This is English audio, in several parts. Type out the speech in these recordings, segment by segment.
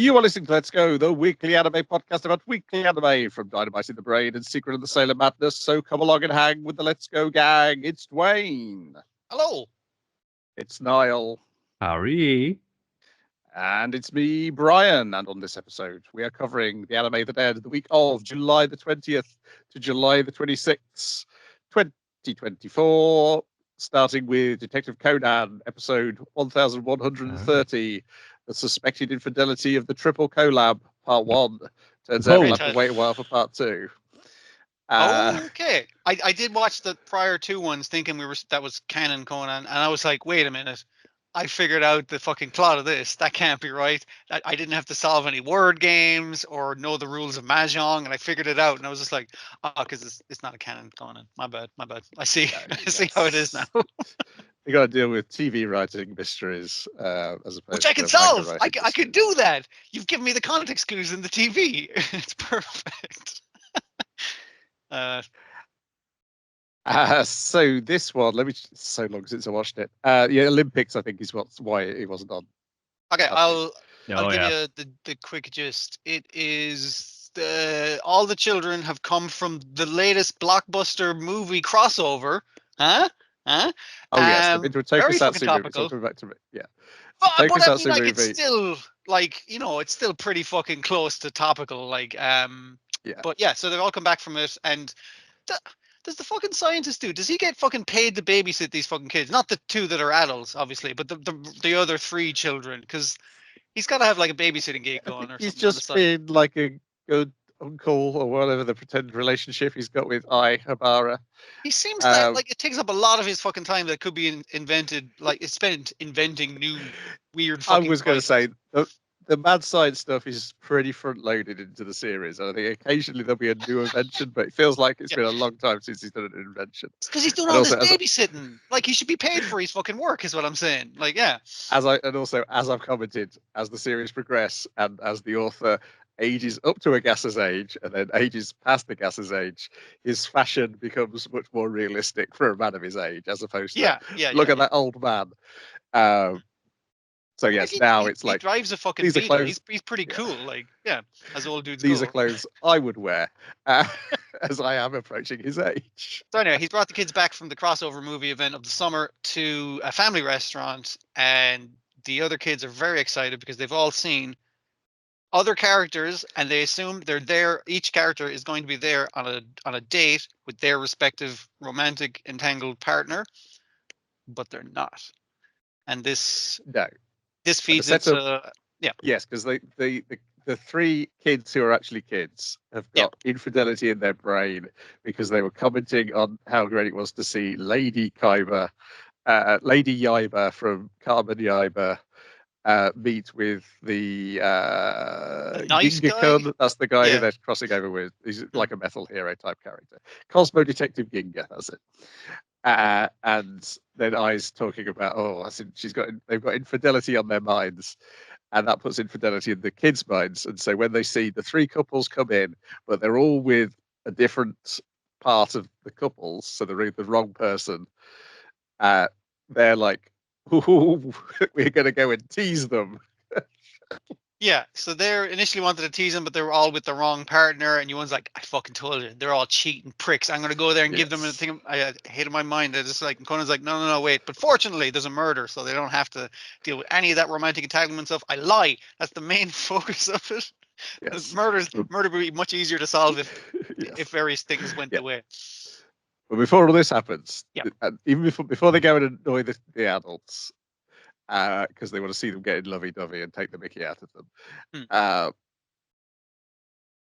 You are listening to Let's Go, the weekly anime podcast about weekly anime from Dynamite in the Brain and Secret of the Sailor Madness. So come along and hang with the Let's Go gang. It's Dwayne. Hello. It's Niall. Howdy. And it's me, Brian. And on this episode, we are covering the anime that aired the week of July the 20th to July the 26th, 2024, starting with Detective Conan, episode 1130. The Suspected Infidelity of the Triple Collab, Part 1. Turns out we'll have to wait a while for Part 2. Okay. I did watch the prior two ones thinking that was canon Conan, and I was like, wait a minute. I figured out the fucking plot of this. That can't be right. I didn't have to solve any word games or know the rules of Mahjong, and I figured it out. And I was just like, because it's not a canon Conan. My bad. I see. I see how it is now. You got to deal with TV writing mysteries, as opposed which I can to solve. I can do that. You've given me the context clues in the TV. It's perfect. So this one, so long since I watched it. Yeah, Olympics, I think, is why it wasn't on. Okay, I'll give you the quick gist. It is all the children have come from the latest blockbuster movie crossover. Huh? Oh yes, they've been to a Tokusatsu movie. So back to me. Yeah. But I mean, like, it's still like, it's still pretty fucking close to topical. Like, yeah. But yeah, so they've all come back from it, and does the fucking scientist do? Does he get fucking paid to babysit these fucking kids? Not the two that are adults, obviously, but the other three children, because he's got to have like a babysitting gig going or something. He's just been like a good uncle or whatever the pretend relationship he's got with Habara. He seems like it takes up a lot of his fucking time that could be invented. Like, it's spent inventing new weird fucking I was going to say the mad science stuff is pretty front loaded into the series. I think occasionally there'll be a new invention, but it feels like it's been a long time since he's done an invention. Because he's doing all this babysitting. Like, he should be paid for his fucking work, is what I'm saying. Like, yeah. As I've commented, as the series progresses and as the author ages up to a gas's age and then ages past the gas's age, his fashion becomes much more realistic for a man of his age, as opposed to look at that old man. So yes, now it's like he drives a fucking Beetle. He's pretty cool. Like, yeah, as old dudes. These are clothes I would wear as I am approaching his age. So anyway, he's brought the kids back from the crossover movie event of the summer to a family restaurant, and the other kids are very excited because they've all seen other characters, and they assume they're there. Each character is going to be there on a date with their respective romantic entangled partner, but they're not. And this feeds into yes, because the three kids who are actually kids have got infidelity in their brain because they were commenting on how great it was to see Lady Yaiba from Carmen Yaiba meet with the nice Ginga-kun. guy? That's the guy who they're crossing over with. He's like a metal hero type character. Cosmo Detective Ginga, that's it. And then I's talking about, they've got infidelity on their minds, and that puts infidelity in the kids' minds. And so when they see the three couples come in, but they're all with a different part of the couples, so they're the wrong person, they're like, ooh, we're going to go and tease them. Yeah, so they initially wanted to tease him, but they were all with the wrong partner, and Yuan's like, I fucking told you, they're all cheating pricks. I'm going to go there and give them a thing. I hate in my mind. They're just like, and Conan's like, no, wait. But fortunately, there's a murder, so they don't have to deal with any of that romantic entanglement stuff. I lie. That's the main focus of it. Yes. Murder would be much easier to solve if various things went the way. But before all this happens, even before they go and annoy the adults, because they want to see them getting lovey-dovey and take the mickey out of them.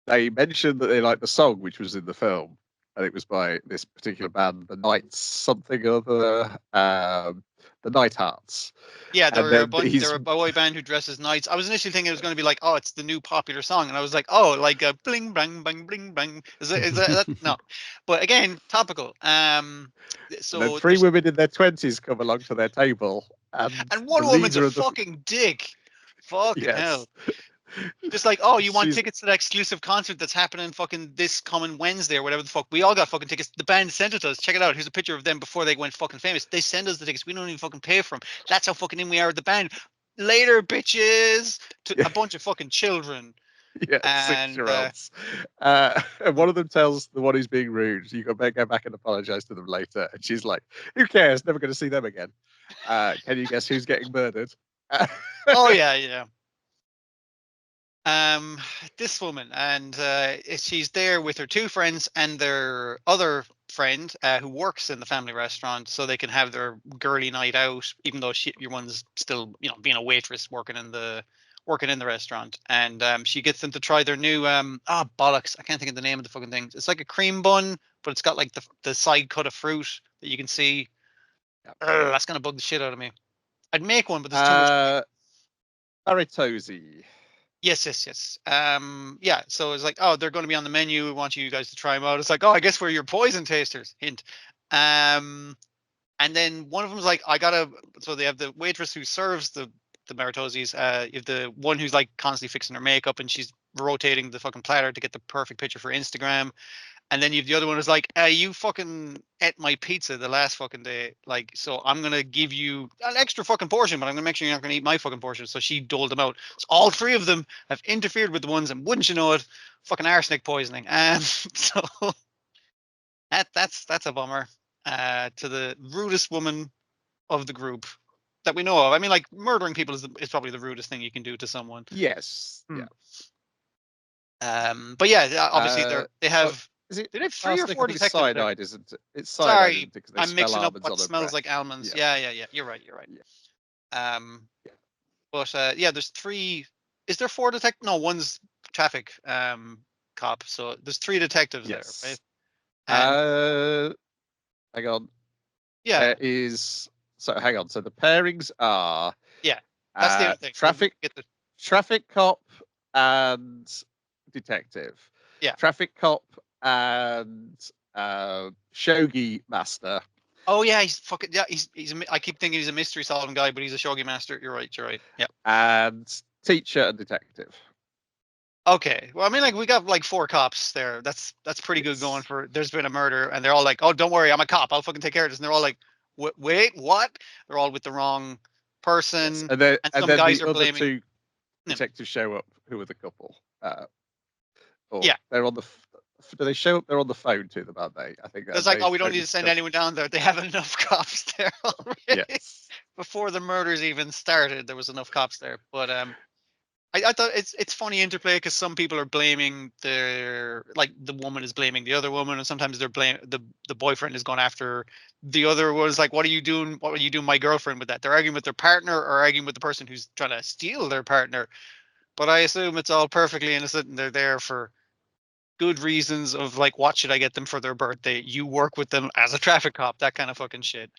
They mentioned that they liked the song, which was in the film, and it was by this particular band, the Knights something or the Night Hearts. Yeah, they're a boy band who dresses knights. I was initially thinking it was going to be like, oh, it's the new popular song, and I was like, oh, like a bling bang bang bling bang. Is that no? But again, topical. So three women in their 20s come along to their table, and one woman's a fucking dick. Fucking hell. Just like, oh, you want tickets to that exclusive concert that's happening fucking this coming Wednesday or whatever the fuck. We all got fucking tickets. The band sent it to us. Check it out. Here's a picture of them before they went fucking famous. They send us the tickets. We don't even fucking pay for them. That's how fucking in we are with the band. later, bitches, to a bunch of fucking children. Yeah, And 6-year-olds. And one of them tells the one who's being rude, you better go back and apologize to them later. And she's like, who cares? Never going to see them again. Can you guess who's getting murdered? oh yeah. This woman, and she's there with her two friends and their other friend who works in the family restaurant, so they can have their girly night out, even though your one's still, being a waitress working in the restaurant. And she gets them to try their new bollocks, I can't think of the name of the fucking thing. It's like a cream bun, but it's got like the side cut of fruit that you can see. That's gonna bug the shit out of me. I'd make one, but there's too much. Aritosi. Yes. Yeah. So it's like, oh, they're going to be on the menu. We want you guys to try them out. It's like, oh, I guess we're your poison tasters. Hint. And then one of them's like, I gotta. So they have the waitress who serves the Maritosis. You have the one who's like constantly fixing her makeup, and she's rotating the fucking platter to get the perfect picture for Instagram. And then you have the other one who's like, you fucking ate my pizza the last fucking day. Like, so I'm going to give you an extra fucking portion, but I'm going to make sure you're not going to eat my fucking portion. So she doled them out. So all three of them have interfered with the ones, and wouldn't you know it, fucking arsenic poisoning. So that's a bummer. To the rudest woman of the group that we know of. I mean, like, murdering people is probably the rudest thing you can do to someone. Yes. Yeah. But yeah, obviously they have. Is it? They have 3 or 4 detectives. Cyanide, isn't it? It's cyanide. Sorry, Because I'm mixing up what smells like almonds. Yeah. You're right. Yeah. But yeah, there's 3. Is there 4 detectives? No, one's traffic cop. So there's 3 detectives there, right? And, hang on. Yeah. There is. So hang on. So the pairings are. Yeah. That's the other thing. Traffic cop and detective. Yeah. Traffic cop and shogi master. Oh yeah, he's fucking I keep thinking he's a mystery solving guy, but he's a shogi master. You're right. Yeah. And teacher and detective. Okay. Well, I mean, like, we got like 4 cops there. That's pretty good going for. There's been a murder, and they're all like, "Oh, don't worry, I'm a cop. I'll fucking take care of this." And they're all like, "Wait, what?" They're all with the wrong person. Yes. And then some guys the are other blaming 2 detectives show up, who are the couple. Yeah. They're on the. Do they show up? They're on the phone to them, aren't they? I think it's like, oh, we don't need to send anyone down there. They have enough cops there already. Yes. Before the murders even started, there was enough cops there. But I thought it's funny interplay, because some people are blaming the woman is blaming the other woman, and sometimes they're the boyfriend is going after the other was like, what are you doing? What are you doing, my girlfriend, with that? They're arguing with their partner, or arguing with the person who's trying to steal their partner. But I assume it's all perfectly innocent, and they're there for good reasons of like, what should I get them for their birthday? You work with them as a traffic cop, that kind of fucking shit.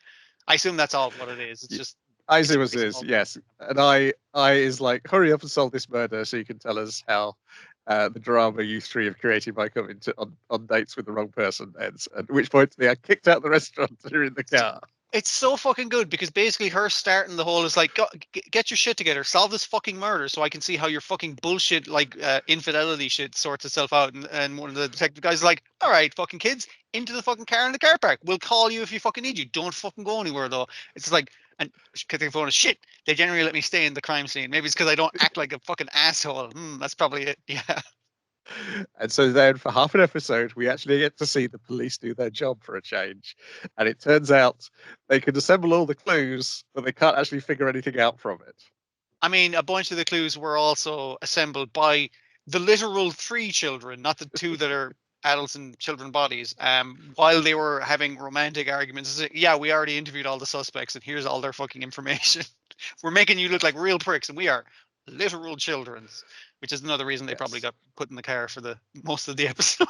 I assume that's all what it is. It's just. I assume it is, yes. And I is like, hurry up and solve this murder so you can tell us how the drama you 3 have created by coming on dates with the wrong person ends. At which point they are kicked out of the restaurant and are in the car. It's so fucking good, because basically her starting the whole is like, get your shit together, solve this fucking murder, so I can see how your fucking bullshit, like infidelity shit, sorts itself out. And one of the detective guys is like, all right, fucking kids, into the fucking car in the car park. We'll call you if you fucking need you. Don't fucking go anywhere though. It's like, and the phone is shit. They generally let me stay in the crime scene. Maybe it's because I don't act like a fucking asshole. That's probably it. Yeah. And so then for half an episode, we actually get to see the police do their job for a change. And it turns out they can assemble all the clues, but they can't actually figure anything out from it. I mean, a bunch of the clues were also assembled by the literal 3 children, not the 2 that are adults in children bodies, while they were having romantic arguments. Yeah, we already interviewed all the suspects, and here's all their fucking information. We're making you look like real pricks, and we are literal children, which is another reason they probably got put in the car for the most of the episode.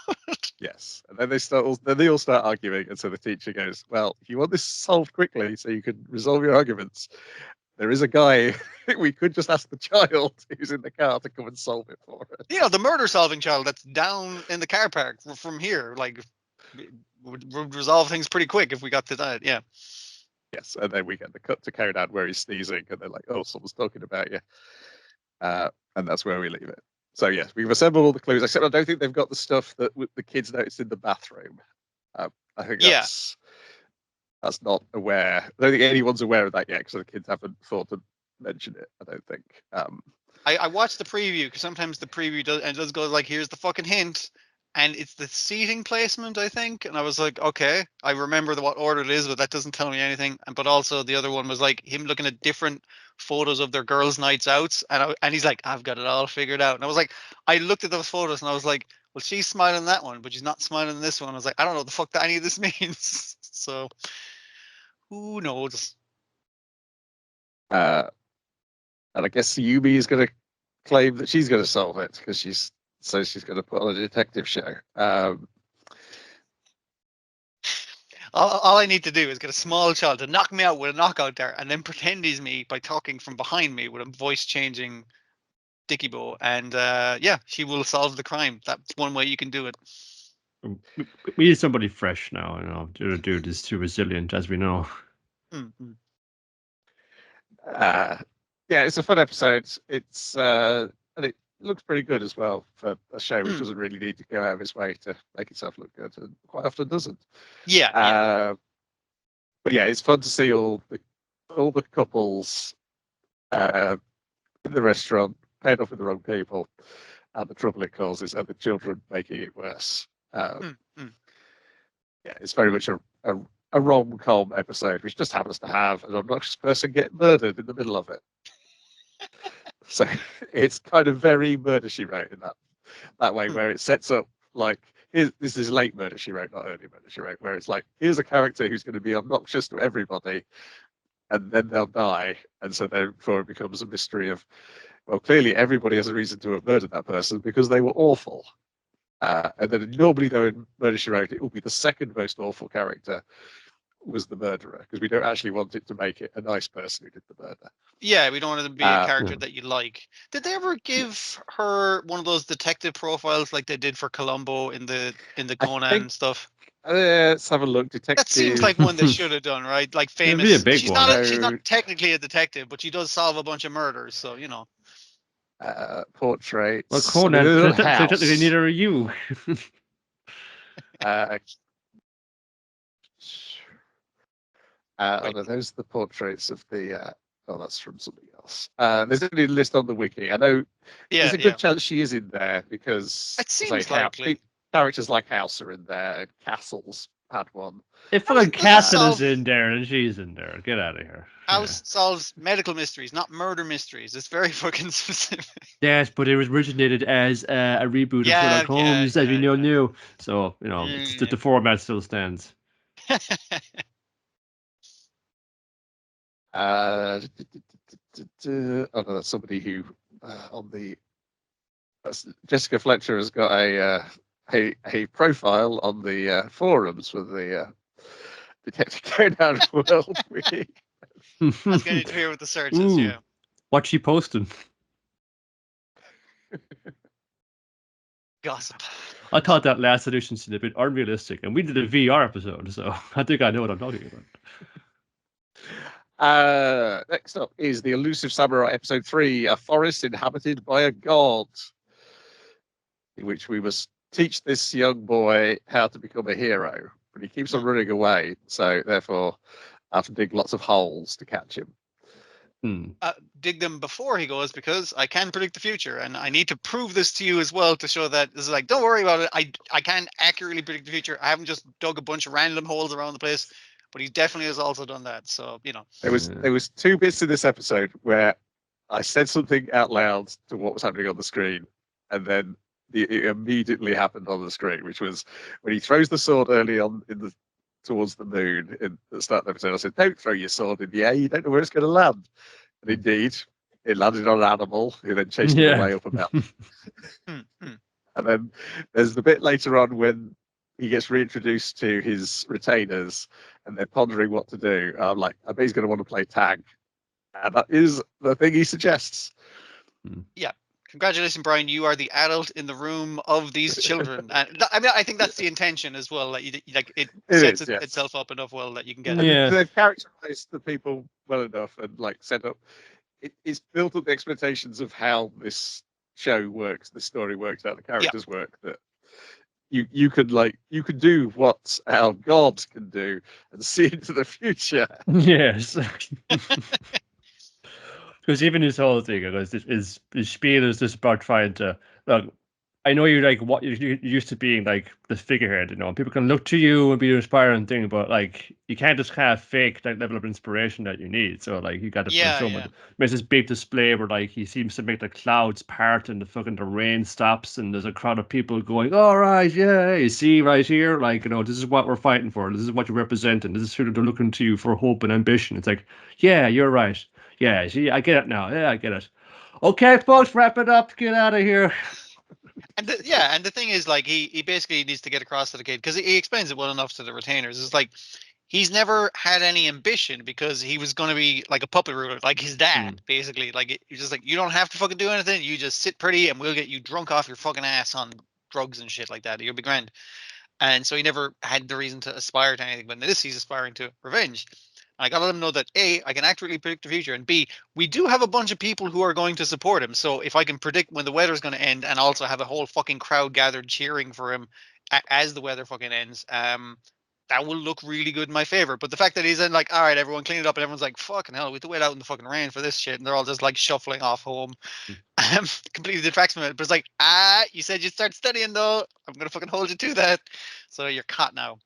Yes. And then they all start arguing, and so the teacher goes, well, if you want this solved quickly so you can resolve your arguments, there is a guy, we could just ask the child who's in the car to come and solve it for us. Yeah, the murder solving child that's down in the car park from here, like, would resolve things pretty quick if we got to that. Yeah. Yes, and then we get the cut to Conan where he's sneezing, and they're like, oh, someone's talking about you. And that's where we leave it. So yes, we've assembled all the clues, except I don't think they've got the stuff that the kids noticed in the bathroom. I think that's not aware. I don't think anyone's aware of that yet, because the kids haven't thought to mention it. I don't think. I watched the preview because sometimes the preview does go like, here's the fucking hint, and it's the seating placement, I think. And I was like, okay, I remember what order it is, but that doesn't tell me anything. But also the other one was like him looking at different photos of their girls' nights out, and he's like, I've got it all figured out. And I was like, I looked at those photos and I was like, well, she's smiling in that one, but she's not smiling in this one. I was like, I don't know what the fuck that any of this means. So who knows? And I guess Yumi is going to claim that she's going to solve it because she's going to put on a detective show. All I need to do is get a small child to knock me out with a knockout dart and then pretend he's me by talking from behind me with a voice changing Dicky Bow, and yeah, she will solve the crime. That's one way you can do it. We need somebody fresh now, you know. The dude is too resilient, as we know. Mm-hmm. Yeah, it's a fun episode. It's and it looks pretty good as well for a show which doesn't really need to go out of its way to make itself look good, and quite often doesn't. Yeah. But yeah, it's fun to see all the couples in the restaurant paired off with the wrong people, and the trouble it causes, and the children making it worse. Yeah, it's very much a rom-com episode, which just happens to have an obnoxious person get murdered in the middle of it. So it's kind of very Murder, She Wrote in that way, where it sets up like, this is late Murder, She Wrote, not early Murder, She Wrote, where it's like, here's a character who's going to be obnoxious to everybody, and then they'll die. And so therefore it becomes a mystery of, well, clearly everybody has a reason to have murdered that person because they were awful. And then normally, though, in Murder, She Wrote, it will be the second most awful character was the murderer, because we don't actually want it to make it a nice person who did the murder. Yeah, we don't want it to be a character that you like. Did they ever give her one of those detective profiles like they did for Columbo in the Conan stuff? Let's have a look. Detective. That seems like one they should have done, right? Like famous. It'd be a big she's one. she's not technically a detective, but she does solve a bunch of murders. So you know. Portraits. Well, Conan, technically neither are you. Those are the portraits of the. Oh, that's from something else. There's only a list on the wiki. I know there's a good chance she is in there because it seems likely. Characters like House are in there. Castles had one. If fucking Castle is in there, then she's in there. Get out of here. House solves medical mysteries, not murder mysteries. It's very fucking specific. Yes, but it was originated as a reboot of Sherlock Holmes, as we knew. So, you know, it's the format still stands. Oh no, that's somebody who on the Jessica Fletcher has got a profile on the forums for the Detective Conan World Wiki. That's going to interfere with the searches. Yeah. What's she posting? Gossip. I thought that last edition seemed a bit unrealistic, and we did a VR episode, so I think I know what I'm talking about. Next up is the Elusive Samurai episode 3, A Forest Inhabited by a God, in which we must teach this young boy how to become a hero, but he keeps on running away, so therefore I have to dig lots of holes to catch him. Dig them before he goes, because I can predict the future, and I need to prove this to you as well to show that this is like, don't worry about it. I can accurately predict the future. I haven't just dug a bunch of random holes around the place, but he definitely has also done that. So you know, there was 2 bits in this episode where I said something out loud to what was happening on the screen, and then it immediately happened on the screen, which was when he throws the sword early on towards the moon in the start of the episode. I said, don't throw your sword in the air, you don't know where it's going to land. And indeed, it landed on an animal who then chased it away up a mountain. And then there's the bit later on when he gets reintroduced to his retainers and they're pondering what to do. I'm like, I bet he's going to want to play tag. And that is the thing he suggests. Yeah. Congratulations, Brian. You are the adult in the room of these children. And I mean, I think that's the intention as well. Like, it sets itself up enough well that you can get it. Yeah. They've characterized the people well enough and like set up. It's built up the expectations of how this show works, the story works, how the characters work. That you could do what our God can do and see into the future. Yes. Because even his whole thing, because his spiel is just about trying to look. I know you're like what you're used to being like the figurehead, you know. And people can look to you and be an inspiring thing, but like you can't just kind of fake that level of inspiration that you need. So like you got to put someone. There's this big display where like he seems to make the clouds part and the rain stops and there's a crowd of people going, "All right, yeah, you see right here, like this is what we're fighting for. This is what you're representing. This is who they're looking to you for hope and ambition." It's like, yeah, you're right. Yeah, see, I get it now. Yeah, I get it. Okay, folks, wrap it up. Get out of here. And the thing is, like, he basically needs to get across to the kid because he explains it well enough to the retainers. It's like he's never had any ambition because he was going to be like a puppet ruler, like his dad, basically. Like he's just like, you don't have to fucking do anything. You just sit pretty, and we'll get you drunk off your fucking ass on drugs and shit like that. You'll be grand. And so he never had the reason to aspire to anything. But in this, he's aspiring to revenge. And I got to let him know that A, I can accurately predict the future, and B, we do have a bunch of people who are going to support him. So if I can predict when the weather's going to end, and also have a whole fucking crowd gathered cheering for him as the weather fucking ends, that will look really good in my favor. But the fact that he's in like, all right, everyone clean it up, and everyone's like, fucking hell, we have to wait out in the fucking rain for this shit, and they're all just like shuffling off home. Completely detracts from it. But it's like, you said you'd start studying though. I'm gonna fucking hold you to that. So you're caught now.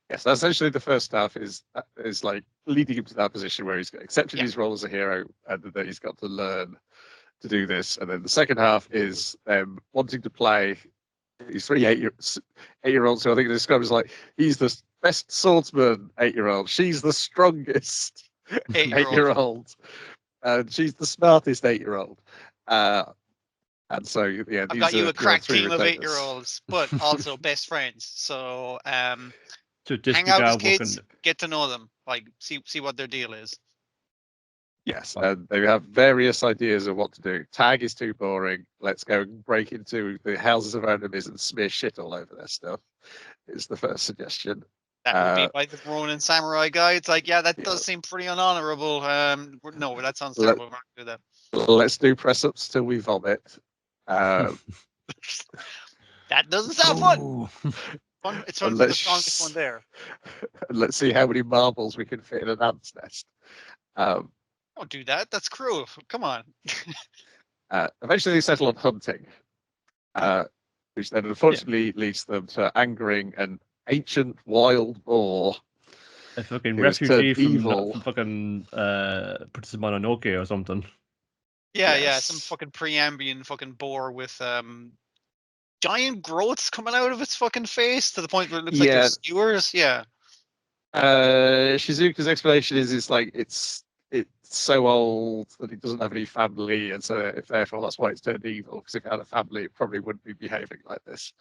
Yes, essentially the first half is like leading him to that position where he's accepted his role as a hero and that he's got to learn to do this. And then the second half is them wanting to play these 3 8-year-olds who I think they describe as like, he's the best swordsman 8-year-old, she's the strongest 8-year-old, and she's the smartest 8-year-old. And so, yeah, I've got you a crack team of 8-year-olds, but also best friends. So, so hang out with kids, get to know them, like see what their deal is. Yes, and they have various ideas of what to do. Tag is too boring. Let's go and break into the houses of our enemies and smear shit all over their stuff. Is the first suggestion. That would be by the Ronin Samurai guy. It's like, yeah, that does seem pretty unhonorable. No, that sounds terrible. We're not gonna do that. Let's do press ups till we vomit. That doesn't sound fun. It's fun for the strongest one there. Let's see how many marbles we can fit in an ant's nest. Don't do that. That's cruel. Come on. Eventually, they settle on hunting, which then unfortunately leads them to angering an ancient wild boar. A fucking refugee from fucking Princess Mononoke or something. Yeah, some fucking Preambian fucking boar with giant growths coming out of its fucking face to the point where it looks like there's skewers. Yeah. Shizuka's explanation is like it's so old that it doesn't have any family, and so if therefore that's why it's turned evil, because if it had a family it probably wouldn't be behaving like this.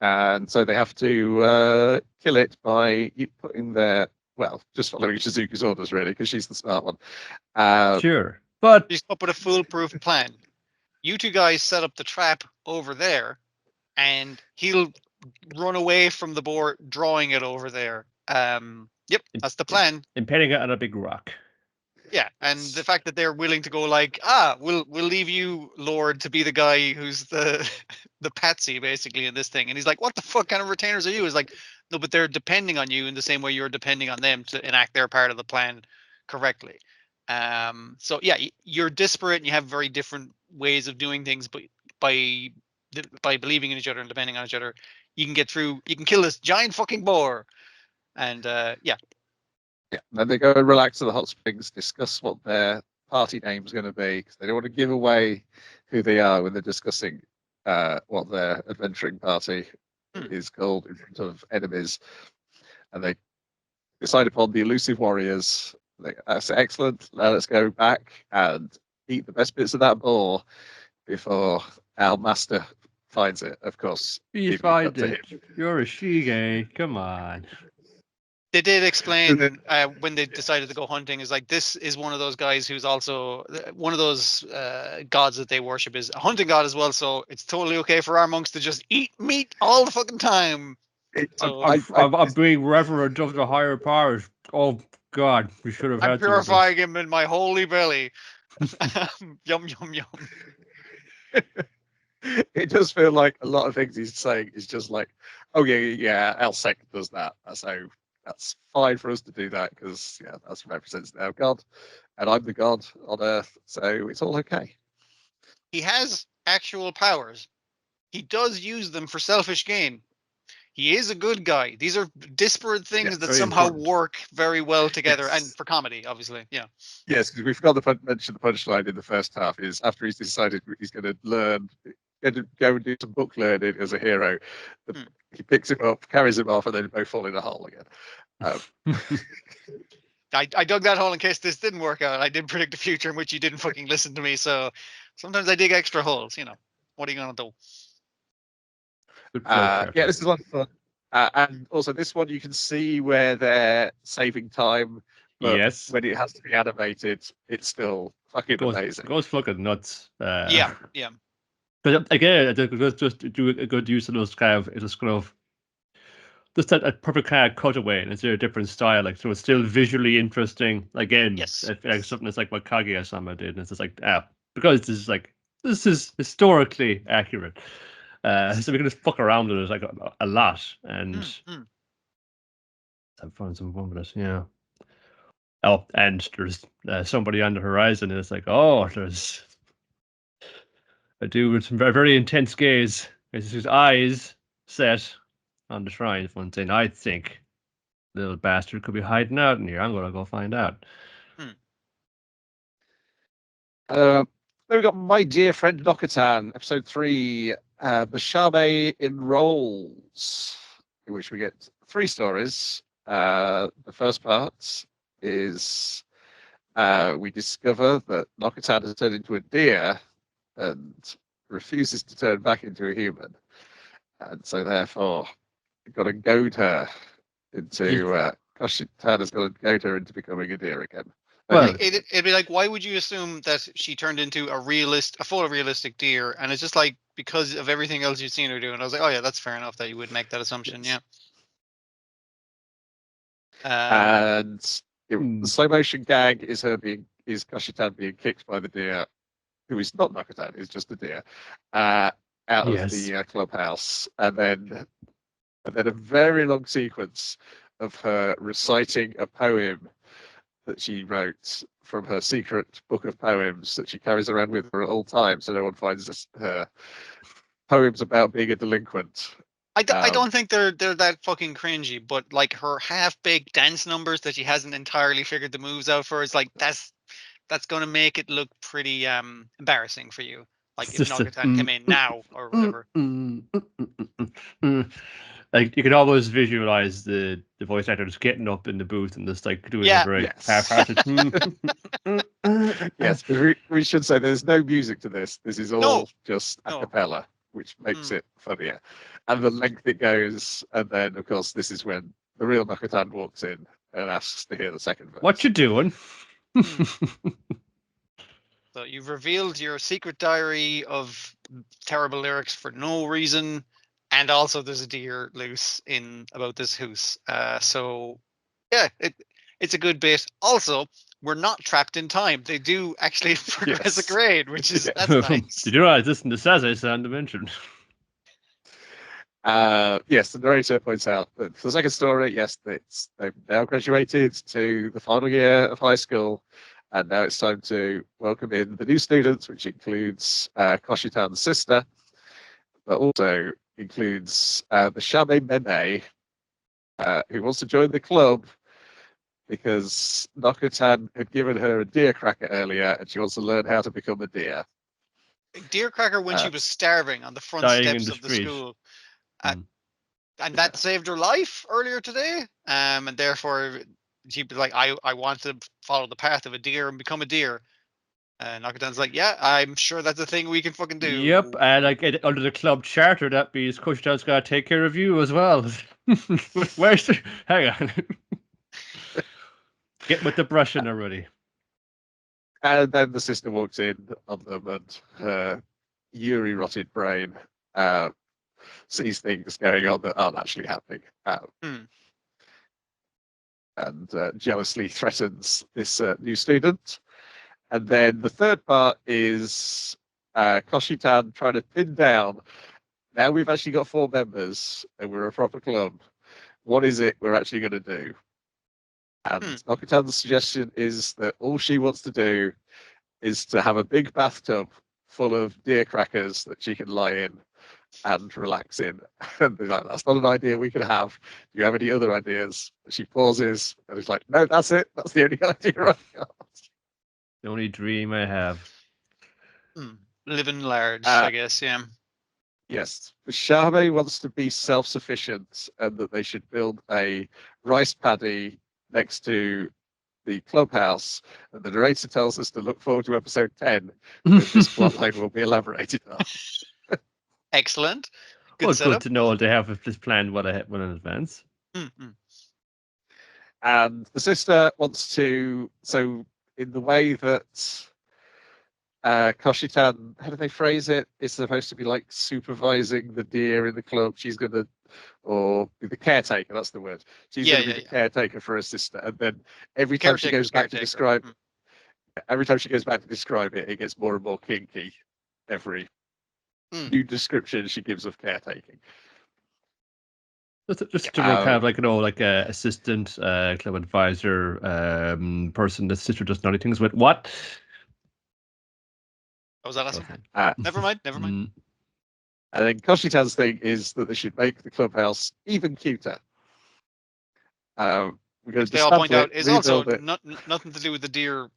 And so they have to kill it by putting just following Shizuka's orders really, because she's the smart one. Sure, but she's up with a foolproof plan. You two guys set up the trap over there, and he'll run away from the boar, drawing it over there. Yep, that's the plan. Impaling it on a big rock. Yeah, and the fact that they're willing to go like, we'll leave you, Lord, to be the guy who's the patsy basically in this thing. And he's like, what the fuck kind of retainers are you? It's like, no, but they're depending on you in the same way you're depending on them to enact their part of the plan correctly. So yeah, you're disparate and you have very different ways of doing things, but by believing in each other and depending on each other, you can get through. You can kill this giant fucking boar. And yeah. Then they go and relax at the hot springs, discuss what their party name's going to be, because they don't want to give away who they are when they're discussing what their adventuring party is called in front of enemies. And they decide upon the Elusive Warriors. That's excellent. Now let's go back and eat the best bits of that boar before our master finds it, of course. You find it. You're a Shige. Come on. They did explain when they decided to go hunting, is like, this is one of those guys who's also one of those gods that they worship is a hunting god as well. So it's totally okay for our monks to just eat meat all the fucking time. So, I'm being reverent of the higher powers. Oh God, we should have had. I'm purifying him in my holy belly. Yum yum yum. It does feel like a lot of things he's saying is just like, oh yeah, our sect does that. That's how that's fine for us to do that because that represents our god, and I'm the god on Earth, so it's all okay. He has actual powers. He does use them for selfish gain. He is a good guy. These are disparate things that very somehow important. work very well together, and Yes. for comedy, obviously. Yeah. Yes, because we forgot to mention the punchline in the first half is after he's decided he's going to learn, going to go and do some book learning as a hero. He picks him up, carries him off, and then they both fall in a hole again. I dug that hole in case this didn't work out. I did predict a future in which you didn't fucking listen to me. So sometimes I dig extra holes. What are you gonna do? This is a lot of fun. And also, this one you can see where they're saving time, but Yes. when it has to be animated, it's still fucking amazing. It goes fucking nuts. Yeah. But again, I think it was just do a good use of those kind of just a perfect kind of cutaway, and it's a different style. Like, so it's still visually interesting. Again, Yes. like something that's like what Kaguya-sama did, and it's just like because this is historically accurate. So we can just fuck around with it like a lot and have fun with it. Yeah. Oh, and there's somebody on the horizon, and it's like, oh, there's a dude with some very, very intense gaze. His eyes set on the shrine. One thing I think, little bastard could be hiding out in here. I'm gonna go find out. Then we got My Dear Friend Nokotan, episode 3, Bashame Enrols, in which we get 3 stories. The first part is we discover that Nokotan has turned into a deer and refuses to turn back into a human. And so therefore, we've got to goad her into, Koshitana's has got to goad her into becoming a deer again. Well, it'd be like, why would you assume that she turned into a full realistic deer? And it's just like, because of everything else you've seen her do. And I was like, oh yeah, that's fair enough that you would make that assumption. Yes. Yeah. And the slow motion gag is Koshitan being kicked by the deer, who is not Nokotan, is just a deer, out of the clubhouse, and then a very long sequence of her reciting a poem that she wrote from her secret book of poems that she carries around with her at all times, so no one finds her poems about being a delinquent. I don't think they're that fucking cringy, but like her half-baked dance numbers that she hasn't entirely figured the moves out for, is like that's going to make it look pretty embarrassing for you. Like if Nokotan came in now or whatever. Like you can almost visualize the voice actor just getting up in the booth and just like doing a very half-hearted. Yes, we should say there's no music to this. This is all just a cappella, which makes it funnier. And the length it goes, and then of course this is when the real Nokotan walks in and asks to hear the second verse. What you doing? So you've revealed your secret diary of terrible lyrics for no reason, and also there's a deer loose in about this house. So yeah, it's a good bit. Also, we're not trapped in time. They do actually progress a grade, which is that's nice. Did you realize this in the Sase-san dimension? Yes, the narrator points out that for the second story, yes, they've now graduated to the final year of high school, and now it's time to welcome in the new students, which includes Koshitan's sister, but also includes Bashame Meme, who wants to join the club because Nokotan had given her a deer cracker earlier, and she wants to learn how to become a deer. Deer cracker when she was starving on the front steps of the school. And that saved her life earlier today. And therefore, she'd be like, I want to follow the path of a deer and become a deer. And Nokotan's like, yeah, I'm sure that's a thing we can fucking do. Yep, and like under the club charter, that means Koshitan's got to take care of you as well. Where's the... Hang on. Get with the brushing already. And then the sister walks in on them, and her Yuri rotted brain sees things going on that aren't actually happening, and jealously threatens this new student. And then the third part is Koshitan trying to pin down. Now we've actually got 4 members, and we're a proper club. what is it we're actually going to do? And Nokotan's suggestion is that all she wants to do is to have a big bathtub full of deer crackers that she can lie in and relax in. And they're like, that's not an idea we can have. Do you have any other ideas? She pauses and it's like, no, that's it. That's the only idea I got. The only dream I have. Living large, I guess, yeah. Yes. Bashame wants to be self-sufficient and that they should build a rice paddy next to the clubhouse. And the narrator tells us to look forward to episode 10. This plotline will be elaborated on. Excellent. Good setup. Good to know they have this planned well in advance. And the sister wants to, so in the way that Koshitan, how do they phrase it? It's supposed to be like supervising the deer in the club. She's going to, or be the caretaker, that's the word. She's going to be the caretaker for her sister. And then every time she goes back to describe, it, it gets more and more kinky every new description she gives of caretaking. Just to kind of like, like a assistant, club advisor, person the sister does naughty things with. What? What was that last one? Never mind. And then Koshitan's thing is that they should make the clubhouse even cuter. We're going to they all point out it's also nothing to do with the deer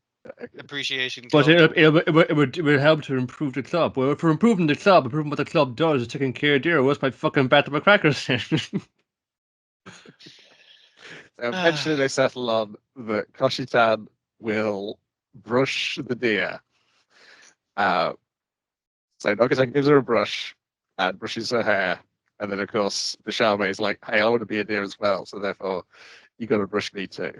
appreciation club. But it would help to improve the club. Well, if we're improving the club, improving what the club does is taking care of deer. What's my fucking battle of crackers? So eventually they settle on that Koshitan will brush the deer. So Nokotan gives her a brush and brushes her hair. And then, of course, Bashame is like, hey, I want to be a deer as well. So therefore, you got to brush me too.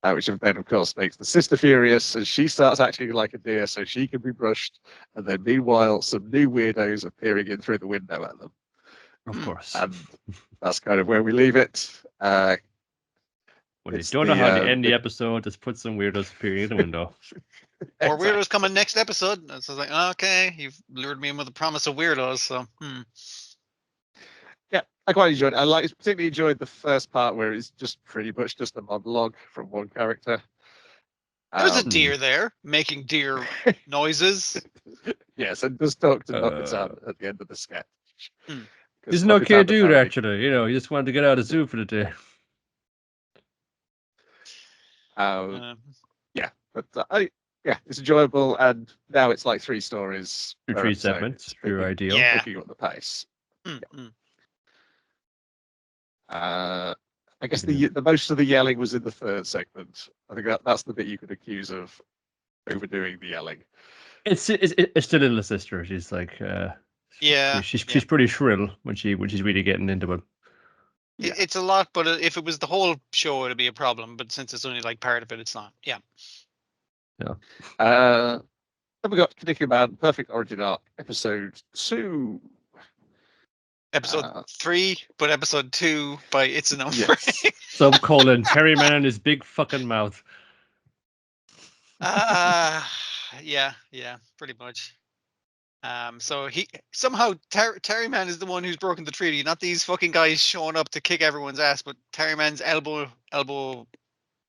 Which then, of course, makes the sister furious. And she starts acting like a deer so she can be brushed. And then, meanwhile, some new weirdos are peering in through the window at them. Of course. And that's kind of where we leave it. When you don't know how to end the episode, just put some weirdos peering in the window. More weirdos coming next episode. So I was like, okay, you've lured me in with a promise of weirdos. So, yeah, I quite enjoyed it. I particularly enjoyed the first part where it's just pretty much just a monologue from one character. There's a deer there making deer noises. Yes, and just talk to Nokotan at the end of the sketch. He's an okay dude, actually. You know, he just wanted to get out of the zoo for the day. Yeah, but it's enjoyable, and now it's like 3 stories. 3 segments, pure ideal. Picking up the pace. I guess the most of the yelling was in the 3rd segment. I think that's the bit you could accuse of overdoing the yelling. It's still little sister. She's like, she's pretty shrill when she's really getting into it. Yeah. It's a lot, but if it was the whole show, it'd be a problem. But since it's only like part of it, it's not. Yeah. Then we got Kinnikuman, Perfect Origin Arc, episode 2. Episode 3, but episode 2 by It's a Number. Yes. Subcolon Terryman and his big fucking mouth. Yeah, pretty much. So he somehow Terryman is the one who's broken the treaty, not these fucking guys showing up to kick everyone's ass, but Terryman's elbow. Can't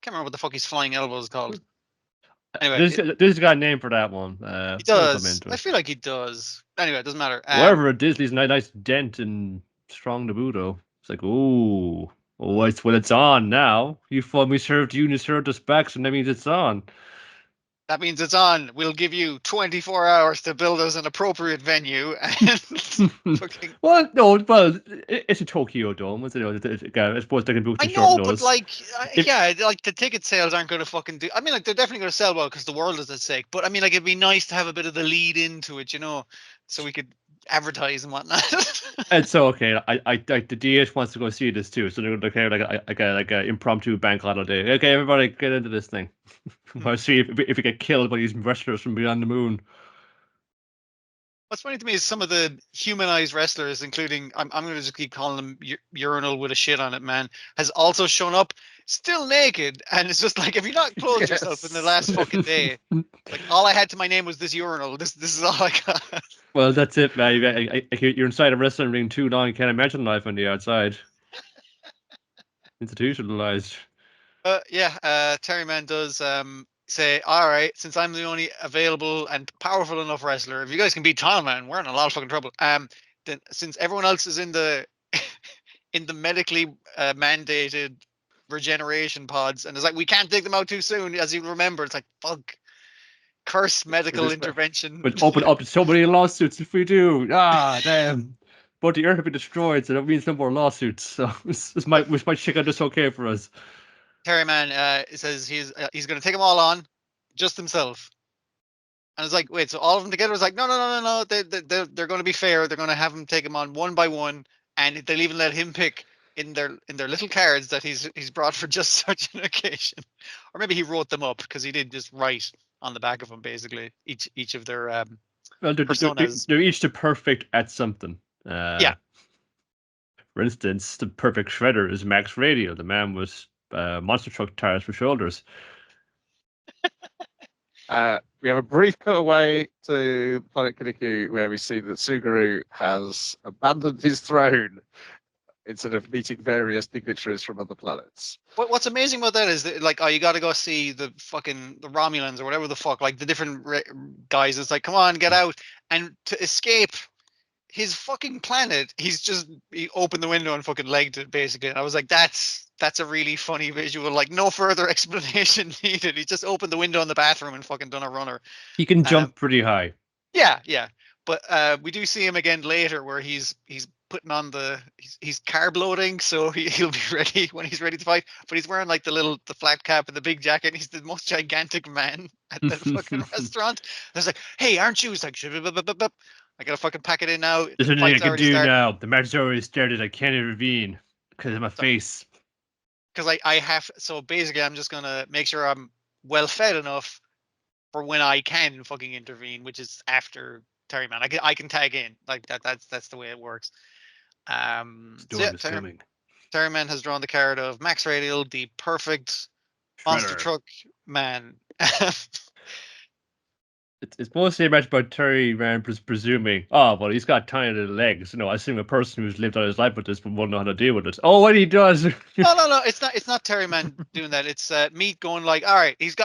remember what the fuck his flying elbow is called. Anyway, this got a name for that one. He does. I feel like he does. Anyway, it doesn't matter. Whatever it is, he's a nice dent in strong Nabuto. It's like, it's on now. We served you and you served us back, so that means it's on. That means it's on. We'll give you 24 hours to build us an appropriate venue. And fucking... it's a Tokyo Dome. I suppose they can book the short notice. But the ticket sales aren't going to fucking do. I mean, like, they're definitely going to sell well because the world is at stake. But I mean, like, it'd be nice to have a bit of the lead into it, so we could advertise and whatnot. It's okay. I the DH wants to go see this too, so they're like a impromptu bank holiday. Okay, everybody, get into this thing. I'll see if we get killed by these wrestlers from beyond the moon. What's funny to me is some of the humanized wrestlers, including I'm going to just keep calling them urinal with a shit on it, man, has also shown up still naked, and it's just like, if you're not clothed yourself in the last fucking day, like, all I had to my name was this urinal. This is all I got. Well, that's it, man. You're inside a wrestling ring too long. You can't imagine life on the outside. Institutionalized. Terry Man does say, all right, since I'm the only available and powerful enough wrestler, if you guys can beat Tall Man, we're in a lot of fucking trouble. Then since everyone else is in the in the medically mandated regeneration pods, and it's like we can't take them out too soon, as you remember, it's like fuck. Curse medical intervention. But open up to so many lawsuits if we do. Ah, damn. But the earth will be destroyed, so that means no more lawsuits. So this might check out this okay for us. Terry Man says he's going to take them all on, just himself. And it's like, wait, so all of them together? It's like, no. They're going to be fair. They're going to have him take them on one by one, and they'll even let him pick in their little cards that he's brought for just such an occasion. Or maybe he wrote them up because he did just write on the back of them basically each of their well, personas. They're each the perfect at something. Yeah. For instance, the perfect shredder is Max Radio, the man with monster truck tires for shoulders. We have a brief cutaway to Planet Kinniku where we see that Suguru has abandoned his throne instead of meeting various dignitaries from other planets. What's amazing about that is that, like, oh, you got to go see the Romulans or whatever the fuck, like the different guys. It's like, come on, get out. And to escape his fucking planet, he opened the window and fucking legged it, basically. And I was like, that's a really funny visual. Like, no further explanation needed. He just opened the window in the bathroom and fucking done a runner. He can jump pretty high. Yeah. But we do see him again later where he's putting on he's carb loading, so he'll be ready when he's ready to fight. But he's wearing like the flat cap and the big jacket. And he's the most gigantic man at the fucking restaurant. And it's like, hey, aren't you? He's like, I gotta fucking pack it in now. There's nothing I can do now. The match is already started. I can't intervene because of my face. Because I have. So basically, I'm just gonna make sure I'm well fed enough for when I can fucking intervene, which is after Terry Man. I can tag in like that. That's the way it works. Terry Man has drawn the card of Max Radial, the perfect monster truck man. It's mostly a match about Terry Man presuming, well, he's got tiny little legs. I assume a person who's lived out his life with this won't know how to deal with it. Oh, what he does? No, it's not Terry Man doing that. It's Meat going like, all right, he's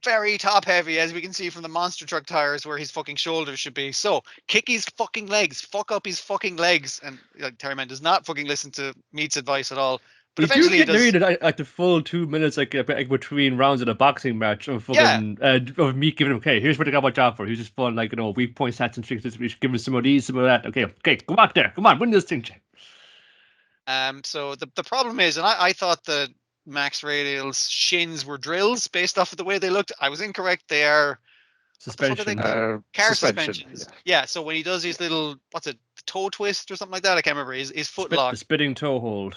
very top heavy, as we can see from the monster truck tires where his fucking shoulders should be. So kick his fucking legs, fuck up his fucking legs, and like Terry Man does not fucking listen to Meat's advice at all. But eventually he does. At the full 2 minutes, like between rounds of a boxing match, of fucking of me giving him, okay, here's what I got my job for. He's just fun, like, weak point stats and tricks. Give him some of these, some of that. Okay, go out there, come on, win this thing. So the problem is, and I thought that Max Radial's shins were drills based off of the way they looked. I was incorrect. They are suspension. Car suspensions. Yeah. So when he does his little, toe twist or something like that, I can't remember. His foot lock. The spitting toe hold.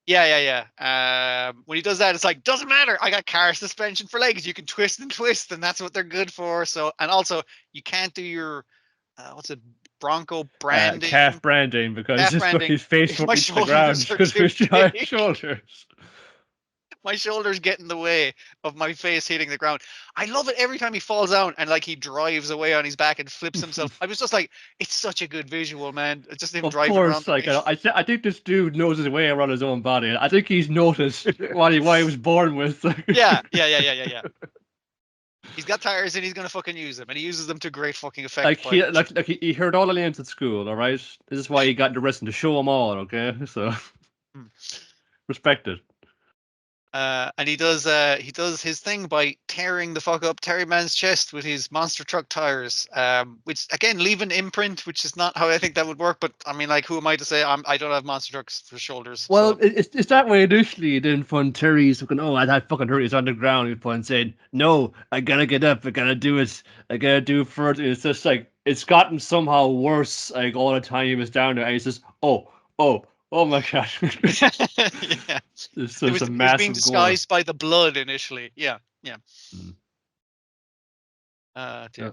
Yeah. When he does that, it's like, doesn't matter. I got car suspension for legs. You can twist and twist, and that's what they're good for. So, and also, you can't do your, Bronco branding. Calf branding, because his face won't reach the ground because of his giant shoulders. My shoulders get in the way of my face hitting the ground. I love it every time he falls down and like he drives away on his back and flips himself. I was just like, it's such a good visual, man. It's just him driving around. Like, I think this dude knows his way around his own body. I think he's noticed what he was born with. Yeah. He's got tires and he's gonna fucking use them, and he uses them to great fucking effect. He heard all the names at school. All right, this is why he got the rest to show them all. Okay, so respect it. And he does his thing by tearing the fuck up Terry Man's chest with his monster truck tires, which again leave an imprint, which is not how I think that would work. But I mean, like, who am I to say I don't have monster trucks for shoulders? Well, so. It's that way initially. Then when Terry's fucking, that fucking hurt. He's on the ground. He's saying, "No, I gotta get up. I gotta do it. I gotta do it further." It's just like it's gotten somehow worse. Like all the time he was down there, and he's just, oh my gosh. Yeah. It was being disguised by the blood initially. Yeah. So, you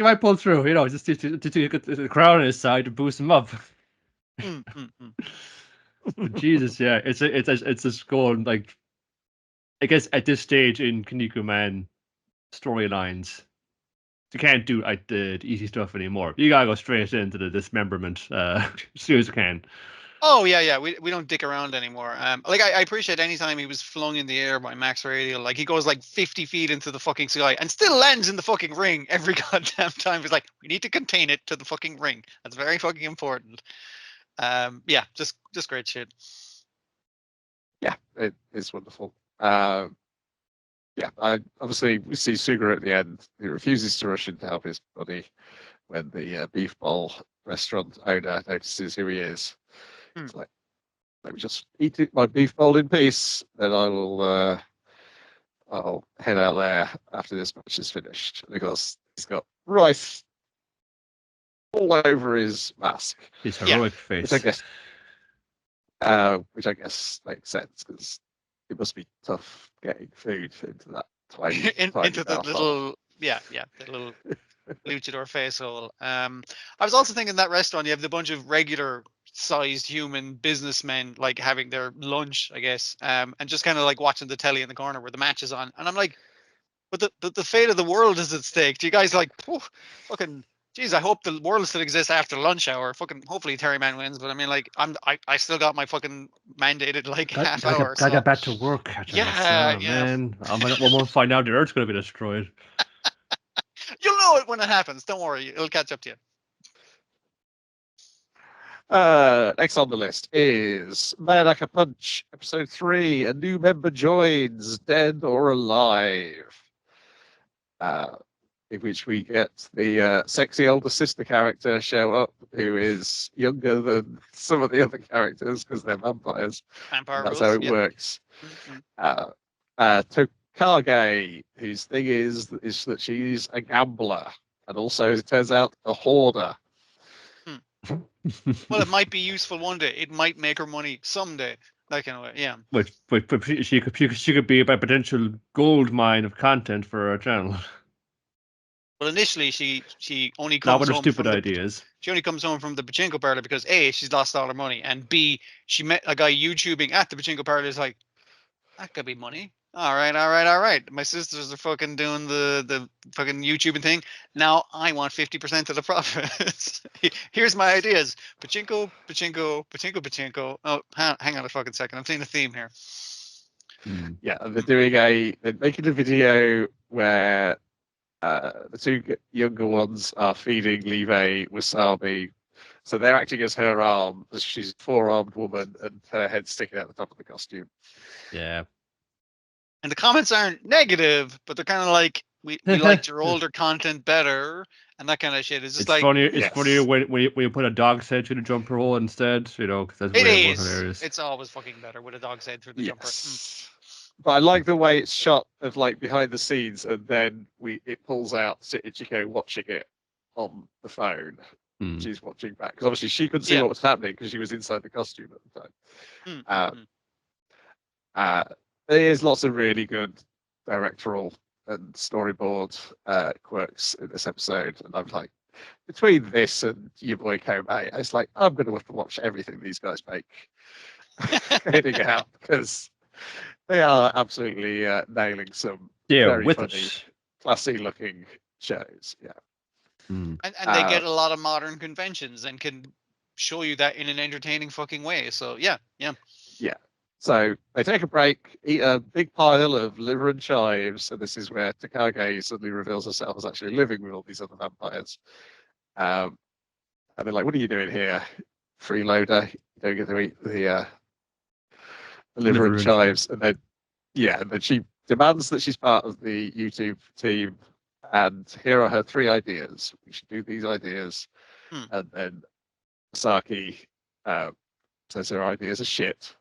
might pull through, just to get the crowd on his side to boost him up. Jesus, yeah. It's a score, like, I guess at this stage in Kinnikuman storylines, you can't do the easy stuff anymore. You gotta go straight into the dismemberment as soon as you can. Oh yeah. We don't dick around anymore. Like I appreciate any time he was flung in the air by Max Radial. Like he goes like 50 feet into the fucking sky and still lands in the fucking ring every goddamn time. He's like, we need to contain it to the fucking ring. That's very fucking important. Yeah, just great shit. Yeah, it is wonderful. Yeah, obviously we see Sugar at the end. He refuses to rush in to help his buddy when the beef bowl restaurant owner notices who he is. It's like, let me just eat my beef bowl in peace, then I'll head out there after this match is finished. Because he's got rice all over his mask. His heroic face. Which I guess makes sense because it must be tough getting food into that tiny into the little the little luchador face hole. I was also thinking that restaurant you have the bunch of regular sized human businessmen like having their lunch, I guess, and just kind of like watching the telly in the corner where the match is on, and I'm like, but the fate of the world is at stake. Do you guys like fucking? Jeez, I hope the world still exists after lunch hour. Fucking, hopefully Terry Man wins, but I mean, like, I still got my fucking mandated like half hour. Gotta get back to work. Yeah. Man, we'll find out the Earth's gonna be destroyed. You'll know it when it happens. Don't worry, it'll catch up to you. Next on the list is MAYONAKA Punch, episode 3. A new member joins, dead or alive. In which we get the sexy older sister character show up, who is younger than some of the other characters because they're vampires. That's how it works. Tokage, whose thing is that she's a gambler and also, it turns out, a hoarder. Well, it might be useful one day. It might make her money someday. That kind of way, yeah. But she could be a potential gold mine of content for our channel. Well, initially she only comes Not with her home stupid ideas. She only comes home from the pachinko parlor because A, she's lost all her money, and B, she met a guy YouTubing at the pachinko parlor. Is like, that could be money. All right. My sisters are fucking doing the fucking YouTubing thing. Now I want 50% of the profits. Here's my ideas: pachinko. Oh, hang on a fucking second. I'm seeing a theme here. Yeah, they're making a video where the two younger ones are feeding Live wasabi. So they're acting as her arm, as she's a four-armed woman, and her head sticking out the top of the costume. Yeah. And the comments aren't negative, but they're kind of like, we liked your older content better, and that kind of shit. It's just funny. It's funny when you put a dog's head through the jumper hole instead, because that's way more hilarious. It's always fucking better with a dog's head through the jumper. But I like the way it's shot of like behind the scenes, and then it pulls out Ichiko watching it on the phone. She's watching back because obviously she couldn't see what was happening because she was inside the costume at the time. There's lots of really good directorial and storyboard quirks in this episode, and I'm like, between this and your boy Kobe, it's like I'm going to have to watch everything these guys make heading out because they are absolutely nailing some very funny, classy-looking shows. Yeah, and they get a lot of modern conventions and can show you that in an entertaining fucking way. So yeah. So they take a break, eat a big pile of liver and chives, and this is where Tokage suddenly reveals herself as actually living with all these other vampires. And they're like, "What are you doing here, freeloader? You don't get to eat the liver and chives." And then she demands that she's part of the YouTube team. And here are her 3 ideas. We should do these ideas. And then Saki says her ideas are shit.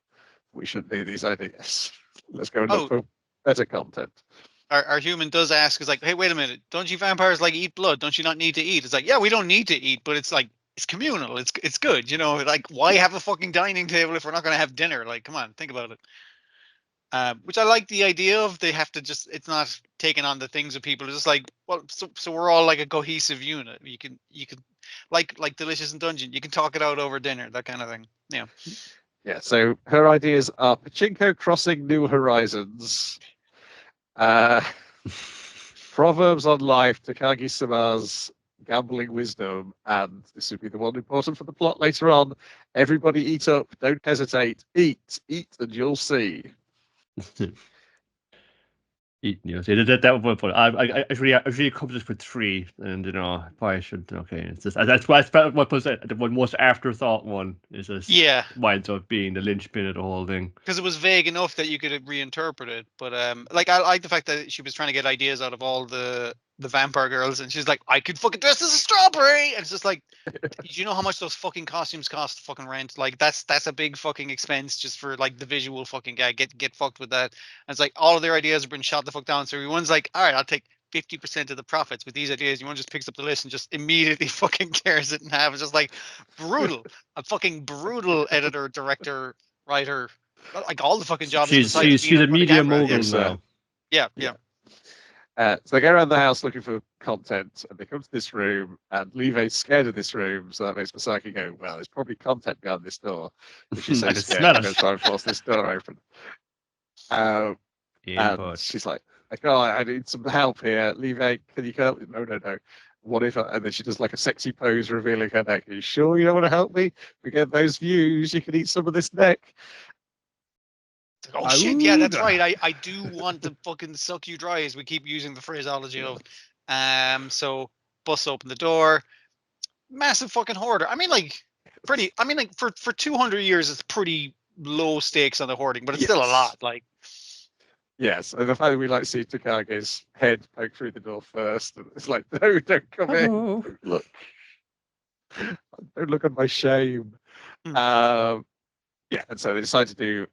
We shouldn't do these ideas. Let's go and look for better content. Our human does ask, is like, hey, wait a minute, don't you vampires like eat blood? Don't you not need to eat? It's like, yeah, we don't need to eat, but it's like, it's communal. It's good, like, why have a fucking dining table if we're not going to have dinner? Like, come on, think about it. Which I like the idea of. They have to just, it's not taking on the things of people. It's just like, well, so we're all like a cohesive unit. You can like Delicious in Dungeon, you can talk it out over dinner, that kind of thing. Yeah. Yeah, so her ideas are Pachinko Crossing New Horizons, Proverbs on Life, Takagi-sama's Gambling Wisdom, and this would be the one important for the plot later on, Everybody eat up. Don't hesitate. Eat, and you'll see. Eating you. So that would put. I really come just with 3, and probably should. Okay, it's just that's why what was the one most afterthought one is just Yeah, winds up being the linchpin of the whole thing. because it was vague enough that you could reinterpret it. But like I like the fact that she was trying to get ideas out of all the vampire girls, and she's like, I could fucking dress as a strawberry, and it's just like, do you know how much those fucking costumes cost? Fucking rent, like that's a big fucking expense just for like the visual fucking guy. Get fucked with that. And it's like all of their ideas have been shot the fuck down. So everyone's like, all right, I'll take 50% of the profits with these ideas. You one just picks up the list and just immediately fucking tears it in half. It's just like brutal. A fucking brutal editor, director, writer. Like all the fucking jobs. She's besides being a in front of media camera. mogul Yes, now. Yeah. So they go around the house looking for content, and they come to this room, and Levi's scared of this room, so that makes Masaki go, well, there's probably content behind this door. But she's so I can scared, smell she's it. going to try and force this door open. And Input. she's like, oh, I need some help here. Levi, can you help me? No. What if and then she does like a sexy pose revealing her neck. Are you sure you don't want to help me? We get those views, you can eat some of this neck. Oh shit, yeah, that's right. I do want to fucking suck you dry, as we keep using the phraseology of. So bust open the door. Massive fucking hoarder. I mean, like for 200 years, it's pretty low stakes on the hoarding, but it's still a lot. Like, yes, and the fact that we like see Takage's head poke through the door first, and it's like, no, don't come in. Don't look at my shame. Yeah, and so they decide to do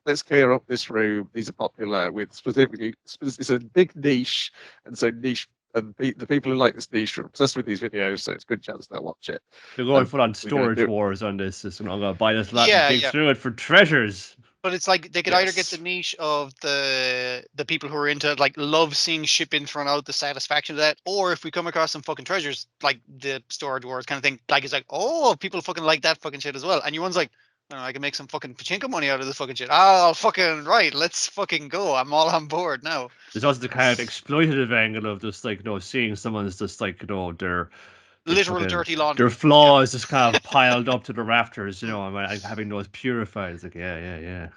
let's clear up this room. These are popular with it's a big niche, and so niche, and the people who like this niche are obsessed with these videos, so it's a good chance they'll watch it. They're going full on storage wars on this. I'm gonna buy this lot and dig through it for treasures. But it's like they could either get the niche of the people who are into like love seeing shipping thrown out, the satisfaction of that, or if we come across some fucking treasures like the storage wars kind of thing, like it's like, oh, people fucking like that fucking shit as well. And your one's like, I can make some fucking pachinko money out of this fucking shit. Oh, fucking right. Let's fucking go. I'm all on board now. There's also the kind of exploitative angle of just like, seeing someone's just like, their literal fucking, dirty laundry. Their flaws just kind of piled up to the rafters, and having those purified. It's like, yeah.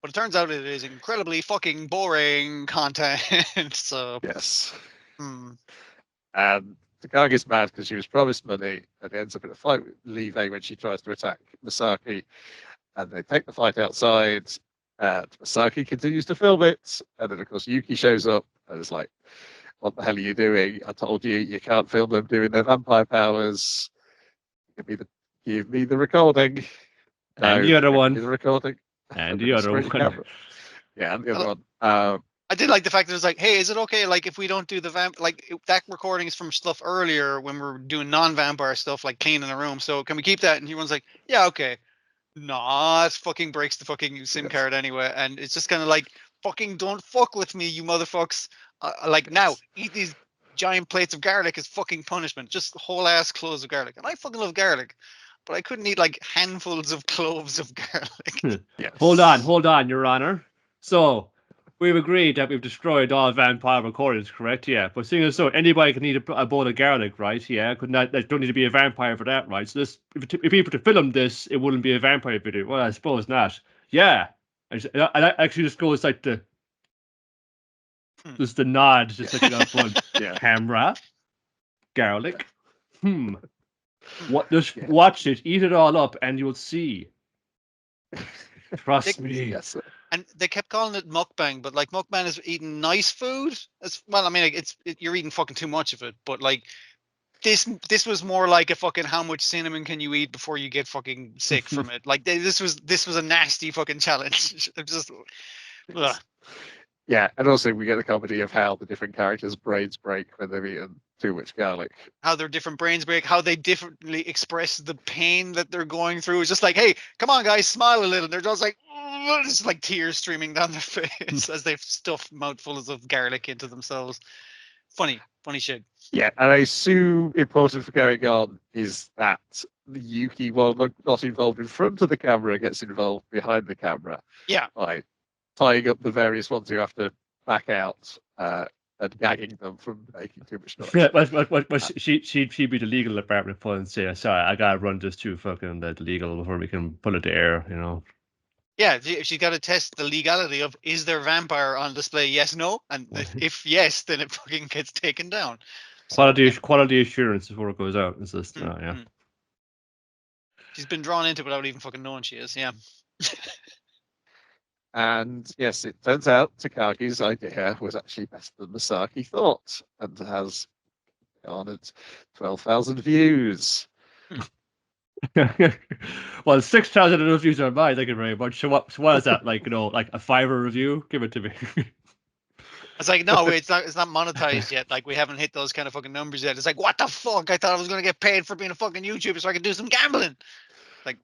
But it turns out it is incredibly fucking boring content. So yes. And Takage's mad because she was promised money, and ends up in a fight with Levi when she tries to attack Masaki, and they take the fight outside, and Masaki continues to film it, and then of course Yuki shows up, and it's like, what the hell are you doing? I told you you can't film them doing their vampire powers. Give me the recording. And the other one. The recording. And the other one. Yeah, and the other one. I did like the fact that it was like, hey, is it okay, like, if we don't do the that recording is from stuff earlier when we're doing non-vampire stuff, like cleaning a room, so can we keep that? And everyone's like, yeah, okay. Nah, it fucking breaks the fucking SIM card anyway, and it's just kind of like, fucking don't fuck with me, you motherfucks. Now, eat these giant plates of garlic as fucking punishment, just whole ass cloves of garlic. And I fucking love garlic, but I couldn't eat like handfuls of cloves of garlic. Yes. Hold on, Your Honor. So, we've agreed that we've destroyed all vampire recordings, correct? Yeah. But seeing as so, anybody can eat a bowl of garlic, right? Yeah. Don't need to be a vampire for that, right? So this, if people to film this, it wouldn't be a vampire video. Well, I suppose not. Yeah. I actually just goes like just the nod, just like that one. Yeah. Camera, garlic. Just watch it, eat it all up, and you'll see. Trust me. Yes. And they kept calling it mukbang, but like mukbang is eating nice food. As well, I mean, like, you're eating fucking too much of it. But like this was more like a fucking how much cinnamon can you eat before you get fucking sick from it. Like this was a nasty fucking challenge. Just. Ugh. Yeah, and also we get the comedy of how the different characters' brains break when they've eaten too much garlic. How their different brains break, how they differently express the pain that they're going through. It's just like, hey, come on, guys, smile a little. And they're just like, just like tears streaming down their face as they've stuffed mouthfuls of garlic into themselves. Funny shit. Yeah, and I assume important for going on is that Yuki, while not involved in front of the camera, gets involved behind the camera. Yeah. By tying up the various ones who have to back out, and gagging them from making too much noise. Yeah, she'd be the legal department pull and say, sorry, I gotta run this through fucking the legal before we can pull it to air, you know. Yeah, she's got to test the legality of, is there vampire on display? Yes, no, and if yes, then it fucking gets taken down. Quality assurance before it goes out. It's just, yeah. She's been drawn into it without even fucking knowing she is. Yeah. And yes, it turns out Takagi's idea was actually better than Masaki thought, and has garnered 12,000 views. Well, 6,000 of those views are mine. Thank you very much. So what is that, like, you know, like a $5 review? Give it to me. It's like, no, it's not monetized yet. Like, we haven't hit those kind of fucking numbers yet. It's like, what the fuck? I thought I was gonna get paid for being a fucking YouTuber so I could do some gambling. Like,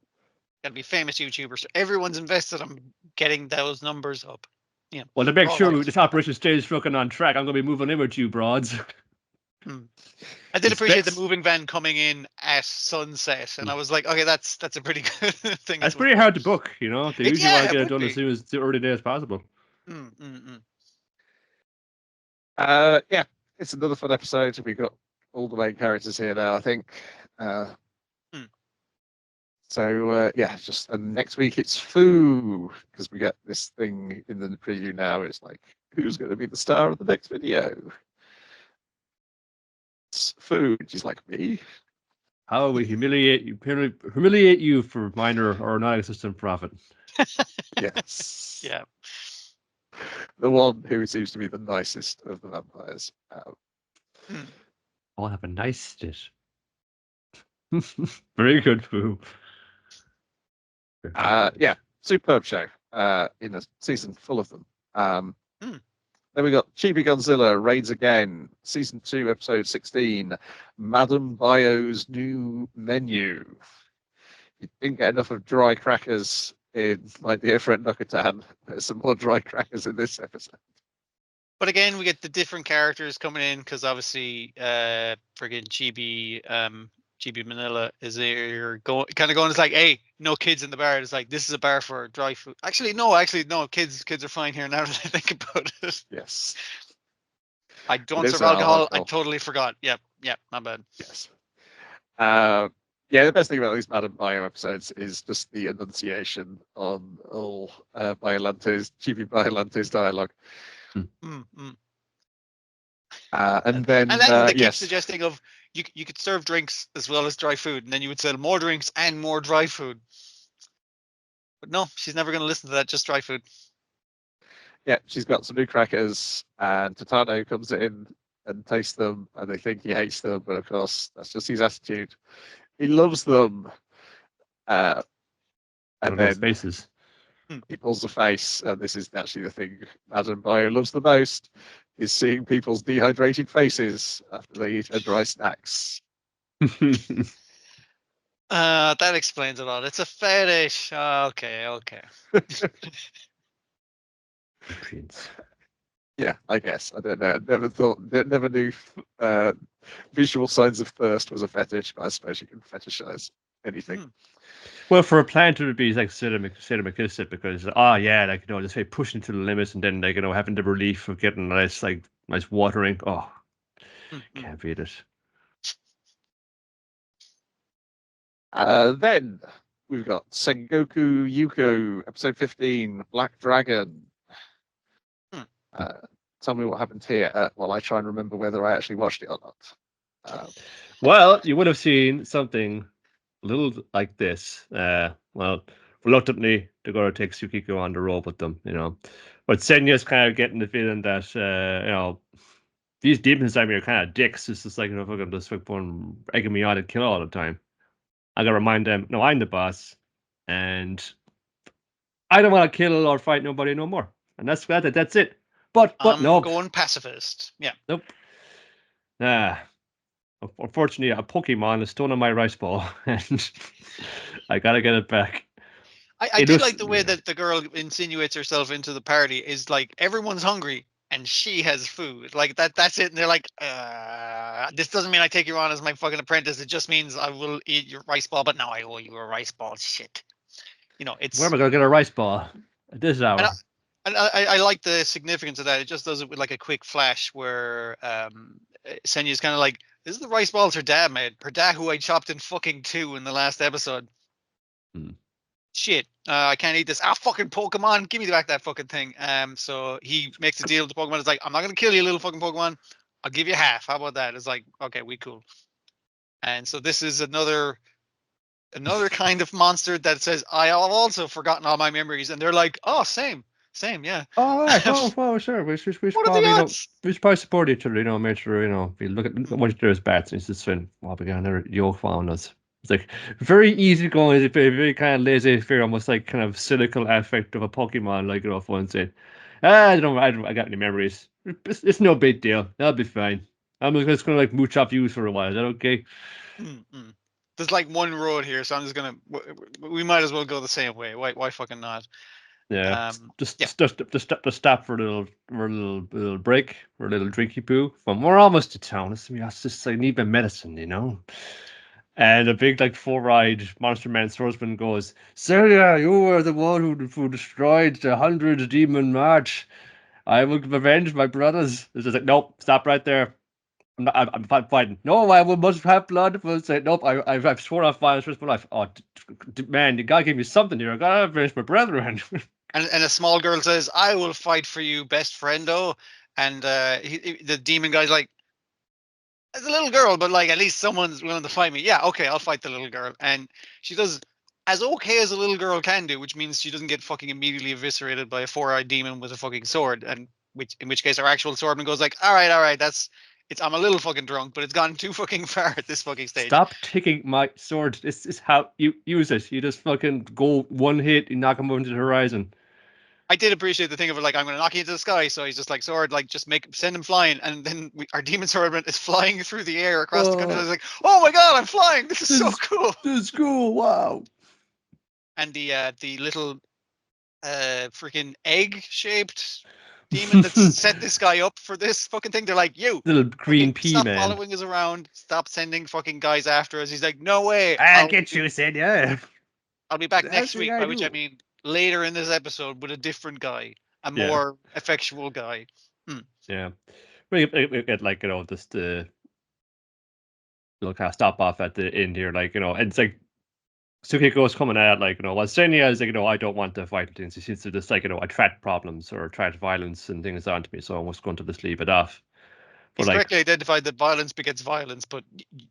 gotta be famous YouTubers. So everyone's invested on getting those numbers up. Yeah. Well, to make sure this operation stays fucking on track, I'm gonna be moving in with you, broads. I did appreciate the moving van coming in at sunset, and I was like, okay, that's a pretty good thing. It's pretty hard to book, you know. They usually want to get it done as soon as the early day as possible. Yeah, it's another fun episode. We've got all the main characters here now, I think. So yeah, just and next week it's Fu, because we get this thing in the preview now. It's like, who's going to be the star of the next video? It's Fu, which is like me. How we humiliate you for minor or non-existent profit. Yes. Yeah. The one who seems to be the nicest of the vampires. I'll have a nice stitch. Very good, Fu. Yeah, superb show. In a season full of them. Then we got Chibi Godzilla Raids Again, season 2, episode 16. Madame Bio's new menu. You didn't get enough of dry crackers in my dear friend Nokotan. There's some more dry crackers in this episode. But again, we get the different characters coming in, because obviously, friggin' Chibi Manila is there going. It's like, hey, no kids in the bar. It's like, this is a bar for dry food. Actually, no, kids are fine here now that I think about it. Yes. I don't serve alcohol. I totally forgot. Yep, my bad. Yes. Yeah, the best thing about these Madame Bio episodes is just the enunciation on all Chibi Biolante's dialogue. And then they keep yes, suggesting of you could serve drinks as well as dry food, and then you would sell more drinks and more dry food. But no, she's never going to listen to that. Just dry food. Yeah, she's got some new crackers, and Totano comes in and tastes them, and they think he hates them, but of course that's just his attitude. He loves them. And then faces. He pulls the face, and this is actually the thing Madame Bio loves the most, is seeing people's dehydrated faces after they eat their dry snacks. That explains a lot. It's a fetish. Okay. Yeah, I guess. I don't know. Never knew visual signs of thirst was a fetish, but I suppose you can fetishize anything. Well, for a plant, it would be like sadomasochistic, because like, you know, just say pushing to the limits, and then, like, you know, having the relief of getting nice watering. Oh, can't beat it. Then we've got Sengoku Youko, episode 15, Black Dragon. Tell me what happened here while I try and remember whether I actually watched it or not. Well, you would have seen something a little like this. Well, reluctantly, they're going to take Tsukiko on the road with them, you know. But Senya's kind of getting the feeling that, you know, these demons inside me are kind of dicks. It's just like, you know, fucking just fucking egging me on to kill all the time. I got to remind them, no, I'm the boss, and I don't want to kill or fight nobody no more. And that's it. But no. Going pacifist. Yeah. Nope. Unfortunately, a Pokemon has stolen my rice ball, and I gotta get it back. I do like the way that the girl insinuates herself into the party. Is like, everyone's hungry and she has food. Like that's it. And they're like, this doesn't mean I take you on as my fucking apprentice. It just means I will eat your rice ball, but now I owe you a rice ball. Shit. You know, it's, where am I gonna get a rice ball at this hour? And I like the significance of that. It just does it with like a quick flash where Senya's kind of like, this is the rice balls her dad made. Her dad, who I chopped in fucking two in the last episode. Shit, I can't eat this. Fucking Pokemon, give me back that fucking thing. So he makes a deal with the Pokemon. It's like, I'm not gonna kill you, little fucking Pokemon. I'll give you half. How about that? It's like, okay, we cool. And so this is another kind of monster that says, I have also forgotten all my memories, and they're like, oh, same, yeah. Oh, right. Oh, sure. We should What are probably, the you know, odds? we should probably support each other, you know, make sure, you know, we look at what there's bats. It's just when we got another Youko found us. It's like very easy going, it's very kind of laissez faire, almost like kind of cynical aspect of a Pokemon, like, you know, if one said, I got any memories. It's no big deal. That'll be fine. I'm just gonna like mooch off you for a while. Is that okay? There's like one road here, so I'm just gonna. We might as well go the same way. Why fucking not? Yeah, just stop for a little break, or a little drinky poo. We're almost to town. It's just I need my medicine, you know. And a big like four-eyed monster man swordsman goes, Celia, you were the one who destroyed the 100 demon march. I will avenge my brothers. It's just like, nope, stop right there. I'm fighting. No, I must have blood. We'll say, nope, I've sworn off violence for my life. Oh, man, you gotta give me something here. I gotta avenge my brethren. And a small girl says, I will fight for you, best friendo. And the demon guy's like, as a little girl, but like at least someone's willing to fight me. Yeah, okay, I'll fight the little girl. And she does as okay as a little girl can do, which means she doesn't get fucking immediately eviscerated by a four-eyed demon with a fucking sword. And in which case our actual swordman goes like, all right, I'm a little fucking drunk, but it's gone too fucking far at this fucking stage. Stop taking my sword. This is how you use it. You just fucking go one hit, you knock him into the horizon. I did appreciate the thing of it, like, I'm going to knock you into the sky. So he's just like, sword, like, just send him flying. And then our demon swordman is flying through the air across the country. I was like, oh my God, I'm flying. This is so cool. This is cool. Wow. And the little freaking egg-shaped demon that set this guy up for this fucking thing. They're like, you little green pea stop man. following us around. Stop sending fucking guys after us. He's like, no way. I'll get you, said yeah. I'll be back next week, by which I mean later in this episode with a different guy, a more effectual guy. Yeah, we get like, you know, just the little kind of stop off at the end here, like, you know, and it's like Tsukiko's coming out like, you know, well, Senya is like, you know, I don't want to fight things. He seems to just like, you know, attract problems or attract violence and things onto me, so I'm just going to just leave it off. He's correctly identified that violence begets violence, but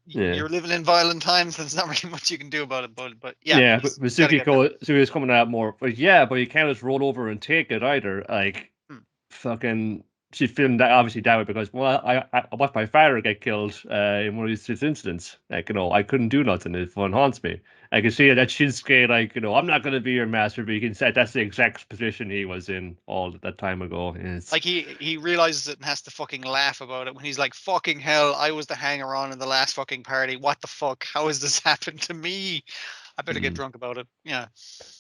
you're living in violent times, and there's not really much you can do about it. But yeah, but Tsukiko's coming out more, but you can't just roll over and take it either. Like, fucking, she filmed that obviously that way because, well, I watched my father get killed in one of these incidents. Like, you know, I couldn't do nothing if one haunts me. I can see that Shinsuke, like, you know, I'm not going to be your master, but you can say that's the exact position he was in all that time ago. It's like he realizes it and has to fucking laugh about it when he's like, fucking hell, I was the hanger-on in the last fucking party. What the fuck? How has this happened to me? I better get drunk about it. Yeah.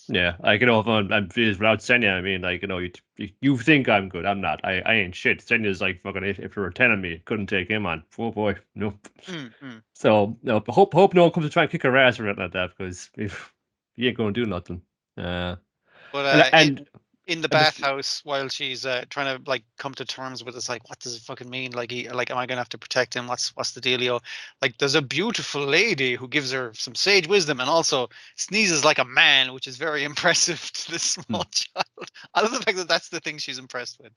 Yeah, like, you know, if I'm without Senya, I mean, like, you know, you think I'm good. I'm not. I ain't shit. Senya's like fucking, if you were 10 of me, couldn't take him on. Oh boy, no. So, no, hope no one comes to try and kick her ass or anything like that, because if you ain't going to do nothing. But in the bathhouse, while she's trying to like come to terms with this, like, what does it fucking mean? Like, am I gonna have to protect him? What's the dealio? Like, there's a beautiful lady who gives her some sage wisdom and also sneezes like a man, which is very impressive to this small child. I love the fact that that's the thing she's impressed with.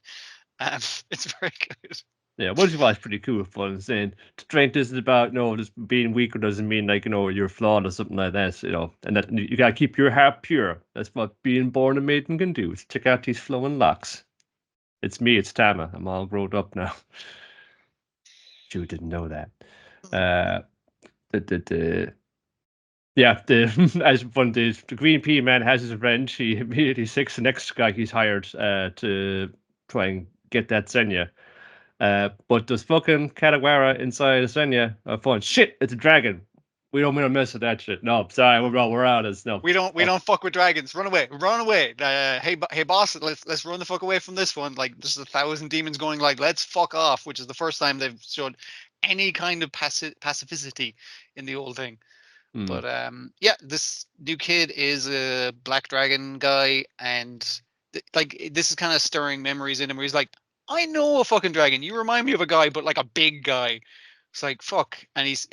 It's very good. Yeah, what you watch pretty cool, fun, saying strength isn't about, no, just being weaker doesn't mean, like, you know, you're flawed or something like that, you know, and that you gotta keep your heart pure. That's what being born a maiden can do. Is check out these flowing locks. It's me, it's Tama. I'm all grown up now. You didn't know that. As one the green pea man has his revenge, he immediately seeks the next guy he's hired to try and get that Senya. But there's fucking Katawara inside Senya fun. Shit, it's a dragon. We don't mess with that shit. No, sorry, we're out. No. We don't fuck with dragons. Run away. Hey boss, let's run the fuck away from this one. Like, there's 1,000 demons going like, let's fuck off, which is the first time they've showed any kind of pacificity in the old thing. But yeah, this new kid is a black dragon guy, and like this is kind of stirring memories in him where he's like, I know a fucking dragon. You remind me of a guy, but like a big guy. It's like fuck, and he's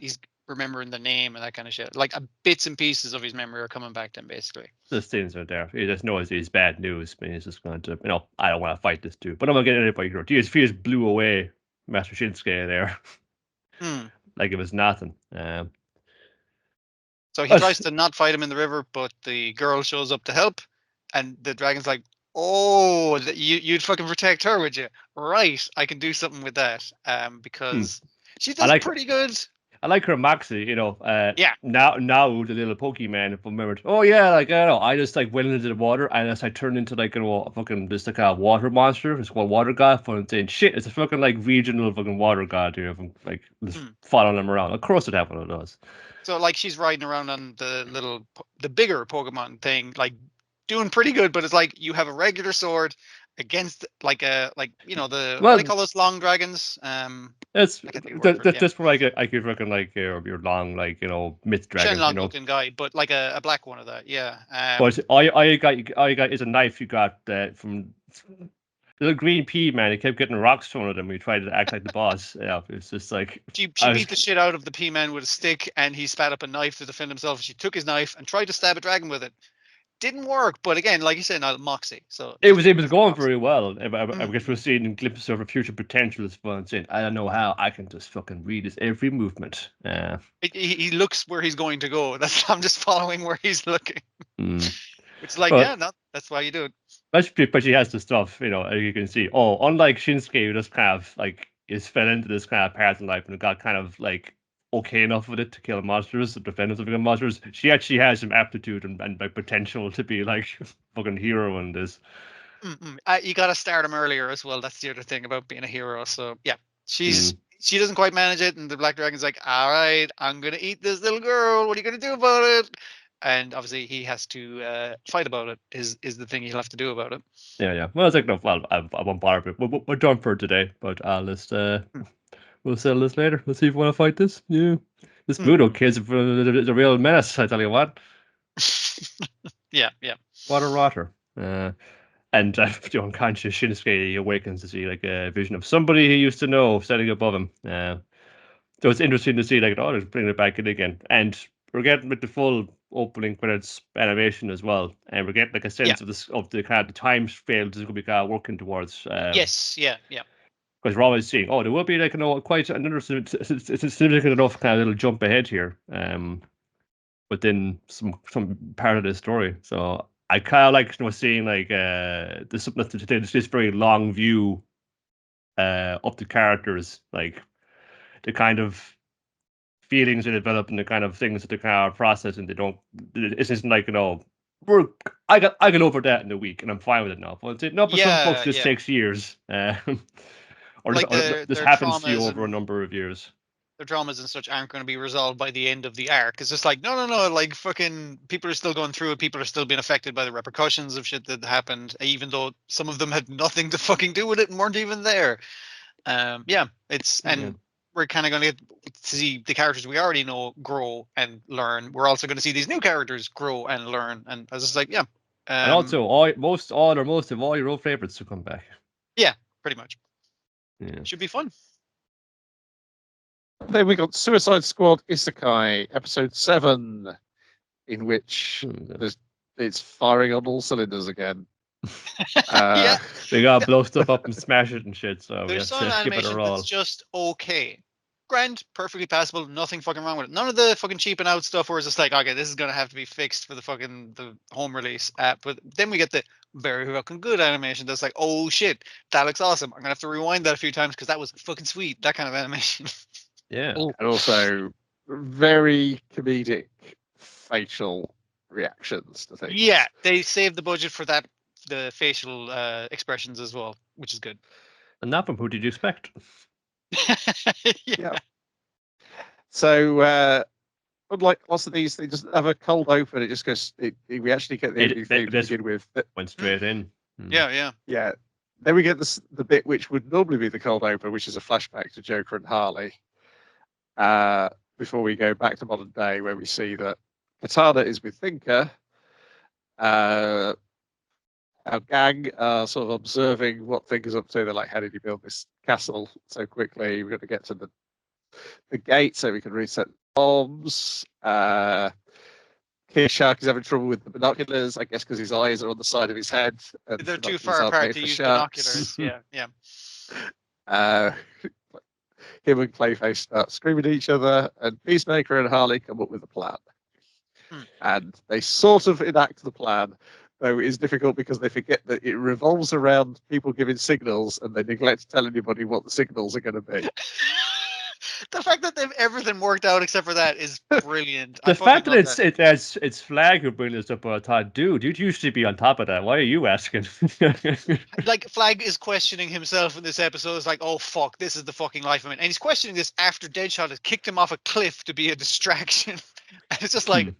remembering the name and that kind of shit. Like bits and pieces of his memory are coming back to him basically. The things are there. He just knows he's bad news, but he's just going to, I don't want to fight this dude, but I'm gonna get anybody. He just blew away Master Shinsuke there, like it was nothing. So he tries to not fight him in the river, but the girl shows up to help, and the dragon's like, "Oh, you'd fucking protect her, would you? Right, I can do something with that." Because she does pretty good. I like her Moxie, Yeah. Now the little Pokemon, if I remember. Oh yeah, like I don't know. I just like went into the water and as I turned into like fucking just like a water monster. It's called Water God. I'm saying shit. It's a fucking like regional fucking water god here. I'm like just following them around. Of course, it have one of those. So like she's riding around on the bigger Pokemon thing, like doing pretty good. But it's like you have a regular sword against what do they call those long dragons? That's just for like I could reckon like your long like myth dragon, Shenlong looking guy, but like a black one of that, yeah. But I got is a knife you got from the little green pea man. He kept getting rocks thrown at him. We tried to act like the boss. Yeah, it's just like she beat the shit out of the pea man with a stick, and he spat up a knife to defend himself. She took his knife and tried to stab a dragon with it. Didn't work, but again, like you said, not Moxie. So it was going very well. I guess we're seeing glimpses of her future potential as well. And saying, I don't know how I can just fucking read his every movement. He looks where he's going to go. I'm just following where he's looking. It's like, that's why you do it. But she has the stuff, as you can see. Oh, unlike Shinsuke, who just kind of like is fell into this kind of path in life and got kind of like okay enough with it to kill monsters, to defend us against monsters. She actually has some aptitude and like potential to be like fucking hero in this. You got to start him earlier as well. That's the other thing about being a hero. So yeah, she doesn't quite manage it, and the Black Dragon's like, all right, I'm gonna eat this little girl. What are you gonna do about it? And obviously he has to fight about it. Is the thing he'll have to do about it. Yeah. Well, it's like no, well, I won't bother. But we're done for today. But let's we'll settle this later. Let's see if we want to fight this. Yeah, this Budo kid's a real menace. I tell you what. Yeah. What a rotter. And the unconscious Shinsuke awakens to see like a vision of somebody he used to know standing above him. So it's interesting to see like, they're bringing it back in again, and we're getting with the full opening credits animation as well, and we're getting like a sense of the kind of the time scale this is going to be kind of working towards. Yes, yeah. Because we're always seeing, there will be like quite another significant enough kind of little jump ahead here, within some part of the story. So I kind of like seeing like there's something to this very long view of the characters, like the kind of feelings they develop and the kind of things that they kind of process, and it isn't like I got over that in a week and I'm fine with it now. But some folks this takes years, or like this happens to you over a number of years. Their dramas and such aren't going to be resolved by the end of the arc. It's just like, no, like fucking people are still going through it. People are still being affected by the repercussions of shit that happened, even though some of them had nothing to fucking do with it and weren't even there. We're kind of going to get to see the characters we already know grow and learn. We're also going to see these new characters grow and learn. And I was just like, and also most of all your old favorites to come back. Yeah, pretty much. Yeah. Should be fun. Then we got Suicide Squad Isekai episode 7, in which it's firing on all cylinders again. They gotta blow stuff up and smash it and shit. So there's some animation that's just okay. Grand, perfectly passable, nothing fucking wrong with it. None of the fucking cheaping out stuff where it's just like, okay, this is gonna have to be fixed for the home release. But then we get the very fucking good animation that's like, oh shit, that looks awesome. I'm gonna have to rewind that a few times because that was fucking sweet. That kind of animation. Yeah. And also very comedic facial reactions to things. Yeah, they saved the budget for that, the facial expressions as well, which is good. And that from who did you expect? Yeah. So unlike lots of these, they just have a cold open. It just goes. We actually get the ending theme to begin with. Went straight in. Yeah. Then we get the bit which would normally be the cold open, which is a flashback to Joker and Harley. Before we go back to modern day, where we see that Katana is with Thinker, our gang are sort of observing what things up to. They're like, how did you build this castle so quickly? We've got to get to the gate so we can reset the bombs. King Shark is having trouble with the binoculars, I guess because his eyes are on the side of his head. And They're too binoculars far aren't apart made to for use sharks. binoculars. Yeah. Uh, him and Clayface start screaming at each other, and Peacemaker and Harley come up with a plan. And they sort of enact the plan, though it is difficult because they forget that it revolves around people giving signals, and they neglect to tell anybody what the signals are going to be. The fact that they've everything worked out except for that is brilliant. The I fucking fact that love that. it's Flag who bring this up, I thought, dude, you'd usually be on top of that. Why are you asking? Like Flag is questioning himself in this episode. It's like, oh fuck, this is the fucking life of it. And he's questioning this after Deadshot has kicked him off a cliff to be a distraction. And it's just like,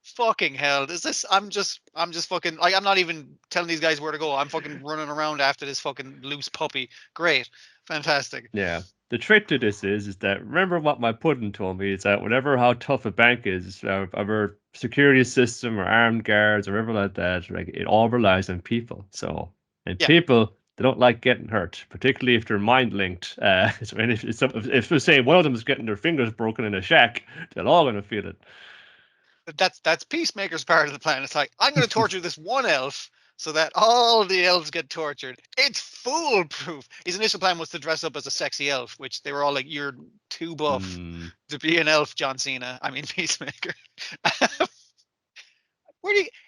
fucking hell. Is this? I'm just fucking like, I'm not even telling these guys where to go. I'm fucking running around after this fucking loose puppy. Great, fantastic. Yeah. The trick to this is that remember what my pudding told me is that whatever how tough a bank is, our security system or armed guards or whatever like that, like it all relies on people. So and Yeah. people they don't like getting hurt, particularly if they're mind linked. So and if we're saying one of them is getting their fingers broken in a shack, they're all gonna feel it. That's Peacemaker's part of the plan. It's like, I'm going to torture this one elf so that all the elves get tortured. It's foolproof. His initial plan was to dress up as a sexy elf, which they were all like, you're too buff to be an elf, John Cena. I mean, Peacemaker.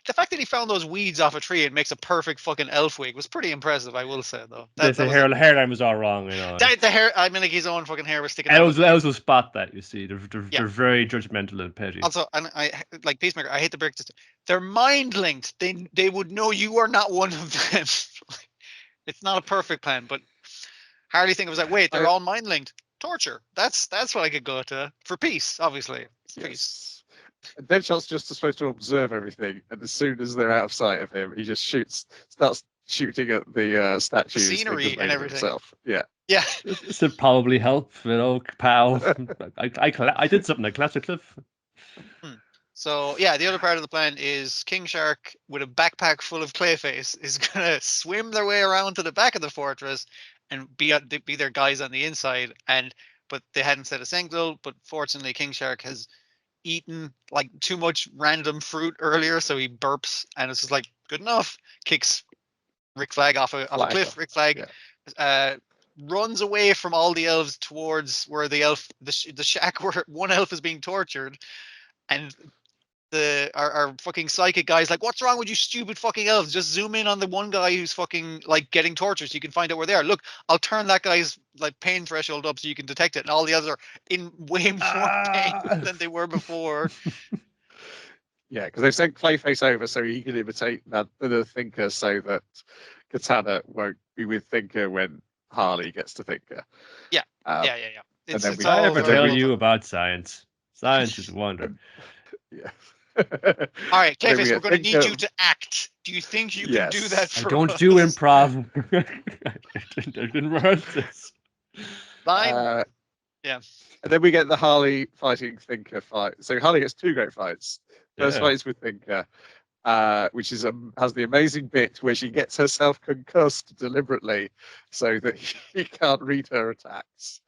The fact that he found those weeds off a tree and makes a perfect fucking elf wig was pretty impressive, I will say, though. The hairline was all wrong, you know. The hair, I mean, like his own fucking hair was sticking out. Elves will spot that, you see. They're very judgmental and petty. Also, and I like Peacemaker. I hate the break this. They're mind linked. They would know you are not one of them. It's not a perfect plan, but Harley think it was like, wait, they're all mind linked. Torture. That's what I could go to for peace. Obviously, peace. And Deadshot's just supposed to observe everything, and as soon as they're out of sight of him, he just starts shooting at the statues, the scenery and everything. Himself. Yeah. This would probably help, you know. Pow! I did something. I collapsed a cliff. So yeah, the other part of the plan is King Shark with a backpack full of Clayface is gonna swim their way around to the back of the fortress and be their guys on the inside. But they hadn't set a signal. But fortunately, King Shark has eaten like too much random fruit earlier, so he burps, and it's just like good enough. Kicks Rick Flag off a cliff. Rick Flag runs away from all the elves towards where the shack where one elf is being tortured, and our fucking psychic guy's like, what's wrong with you stupid fucking elves? Just zoom in on the one guy who's fucking like getting tortured so you can find out where they are. Look, I'll turn that guy's like pain threshold up so you can detect it, and all the others are in way more pain than they were before. Yeah, because they've sent Clayface over so he can imitate the Thinker, so that Katana won't be with Thinker when Harley gets to Thinker. Yeah. And then I ever tell you about science? Science is a wonder. Yeah. All right, Clayface, we're going to need you to act. Do you think you can do that for I don't us? do improv. I didn't rehearse this. Fine. And then we get the Harley fighting Thinker fight. So Harley gets two great fights. First fight is with Thinker, which is has the amazing bit where she gets herself concussed deliberately so that he can't read her attacks.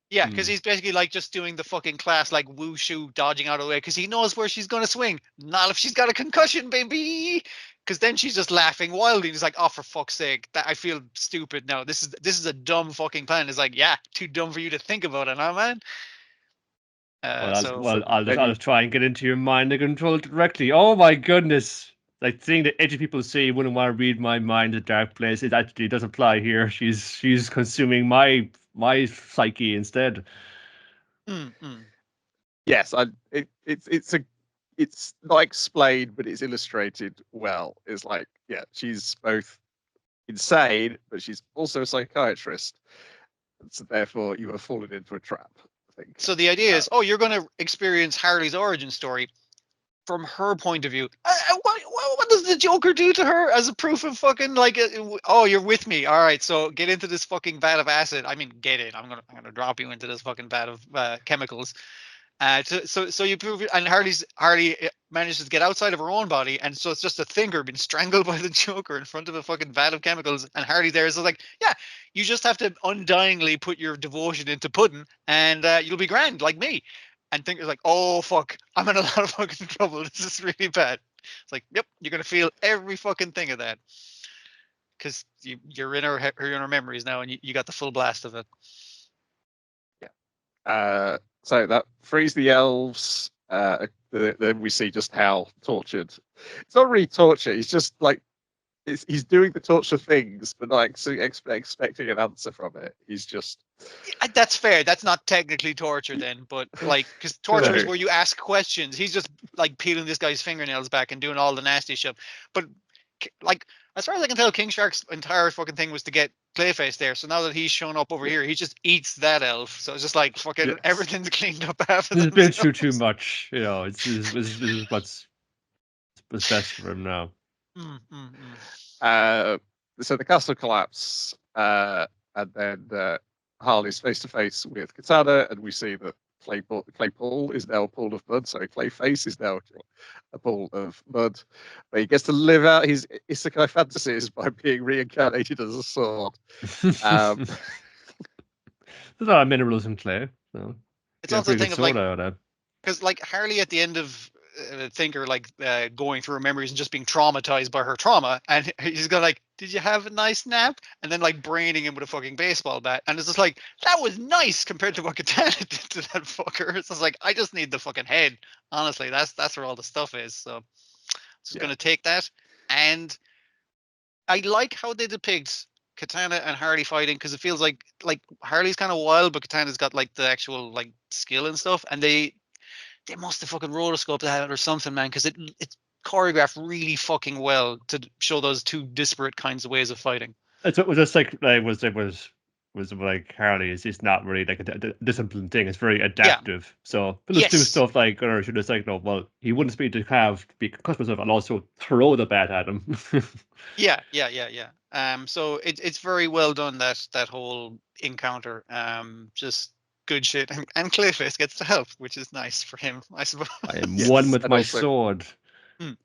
Yeah, because he's basically like just doing the fucking class like wushu, dodging out of the way because he knows where she's going to swing. Not if she's got a concussion, baby. Because then she's just laughing wildly. He's like, "Oh, for fuck's sake! I feel stupid now. This is a dumb fucking plan." It's like, yeah, too dumb for you to think about it, huh, man? I'll just try and get into your mind and control it directly. Oh my goodness! Like seeing the edgy people say, "Wouldn't want to read my mind, a dark place." It actually does apply here. She's consuming my psyche instead. Yes, it's not explained, but it's illustrated well. It's like, yeah, she's both insane, but she's also a psychiatrist. So therefore, you have fallen into a trap. I think. So the idea is, you're going to experience Harley's origin story from her point of view. What does the Joker do to her as a proof of fucking like? You're with me. All right, so get into this fucking vat of acid. I mean, get in. I'm gonna drop you into this fucking vat of chemicals. So you prove it, and Harley manages to get outside of her own body, and so it's just a thinker being strangled by the Joker in front of a fucking vat of chemicals, and Harley there is like, yeah, you just have to undyingly put your devotion into pudding, and you'll be grand like me. And Thinker's like, oh fuck, I'm in a lot of fucking trouble. This is really bad. It's like, yep, you're gonna feel every fucking thing of that, because you're in her memories now, and you got the full blast of it. So that frees the elves. Then we see just how tortured. It's not really torture. He's just like he's doing the torture things, but like expecting an answer from it. He's just. That's fair. That's not technically torture then, but like, because torture is where you ask questions. He's just like peeling this guy's fingernails back and doing all the nasty stuff. But like, as far as I can tell, King Shark's entire fucking thing was to get Clayface there. So now that he's shown up over here, he just eats that elf. So it's just like fucking everything's cleaned up after. He's been through too much, you know. This is what's best for him now. So the castle collapse, and then Harley's face to face with Katana, and we see that Claypool is now a pool of mud. So Clayface is now a pool of mud, but he gets to live out his isekai fantasies by being reincarnated as a sword. There's a lot of minerals in clay. So it's also a thing of like, because like Harley at the end of Thinker, like going through her memories and just being traumatized by her trauma, and he's going like, did you have a nice nap? And then like braining him with a fucking baseball bat, and it's just like, that was nice compared to what Katana did to that fucker. It's just like, I just need the fucking head. Honestly, that's where all the stuff is. So just gonna take that. And I like how they depict Katana and Harley fighting, because it feels like Harley's kind of wild, but Katana's got like the actual like skill and stuff, and they must have fucking rotoscoped that or something, man, because it's choreographed really fucking well to show those two disparate kinds of ways of fighting. It was just like was like Harley is not really like a disciplined thing. It's very adaptive. So they'll just do stuff like, or should just like, no, well, he wouldn't speak to have to be customer stuff and also throw the bat at him. Yeah. So it's very well done, that whole encounter. Just good shit, and Clayface gets to help, which is nice for him, I suppose. I am one with my sword. And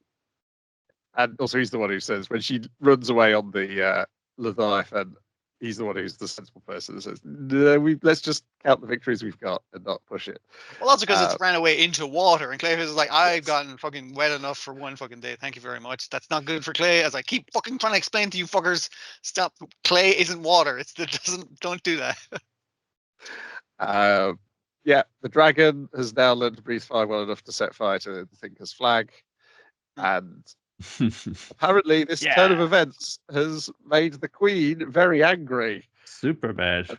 also, he's the one who says when she runs away on the Leviathan, he's the one who's the sensible person that says, no, let's just count the victories we've got and not push it. Well, also because it's ran away into water, and Clayface is like, I've gotten fucking wet enough for one fucking day. Thank you very much. That's not good for Clay. As I keep fucking trying to explain to you fuckers, stop. Clay isn't water. Don't do that. Yeah, the dragon has now learned to breathe fire well enough to set fire to the Thinker's flag. And apparently this turn of events has made the Queen very angry. Super bad.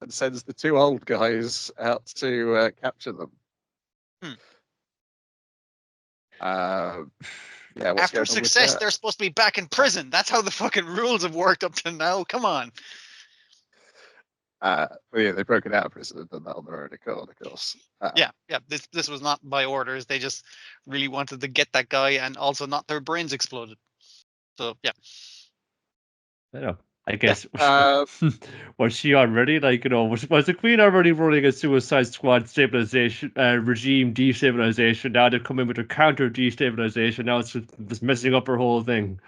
And sends the two old guys out to capture them. After success, they're supposed to be back in prison. That's how the fucking rules have worked up to now. Come on. They broke it out of prison and done that on their own accord, of course. This was not by orders. They just really wanted to get that guy, and also not their brains exploded. So yeah. I know. I guess was she already like, you know, was the Queen already running a Suicide Squad stabilization regime destabilization? Now they're coming with a counter destabilization. Now it's just messing up her whole thing.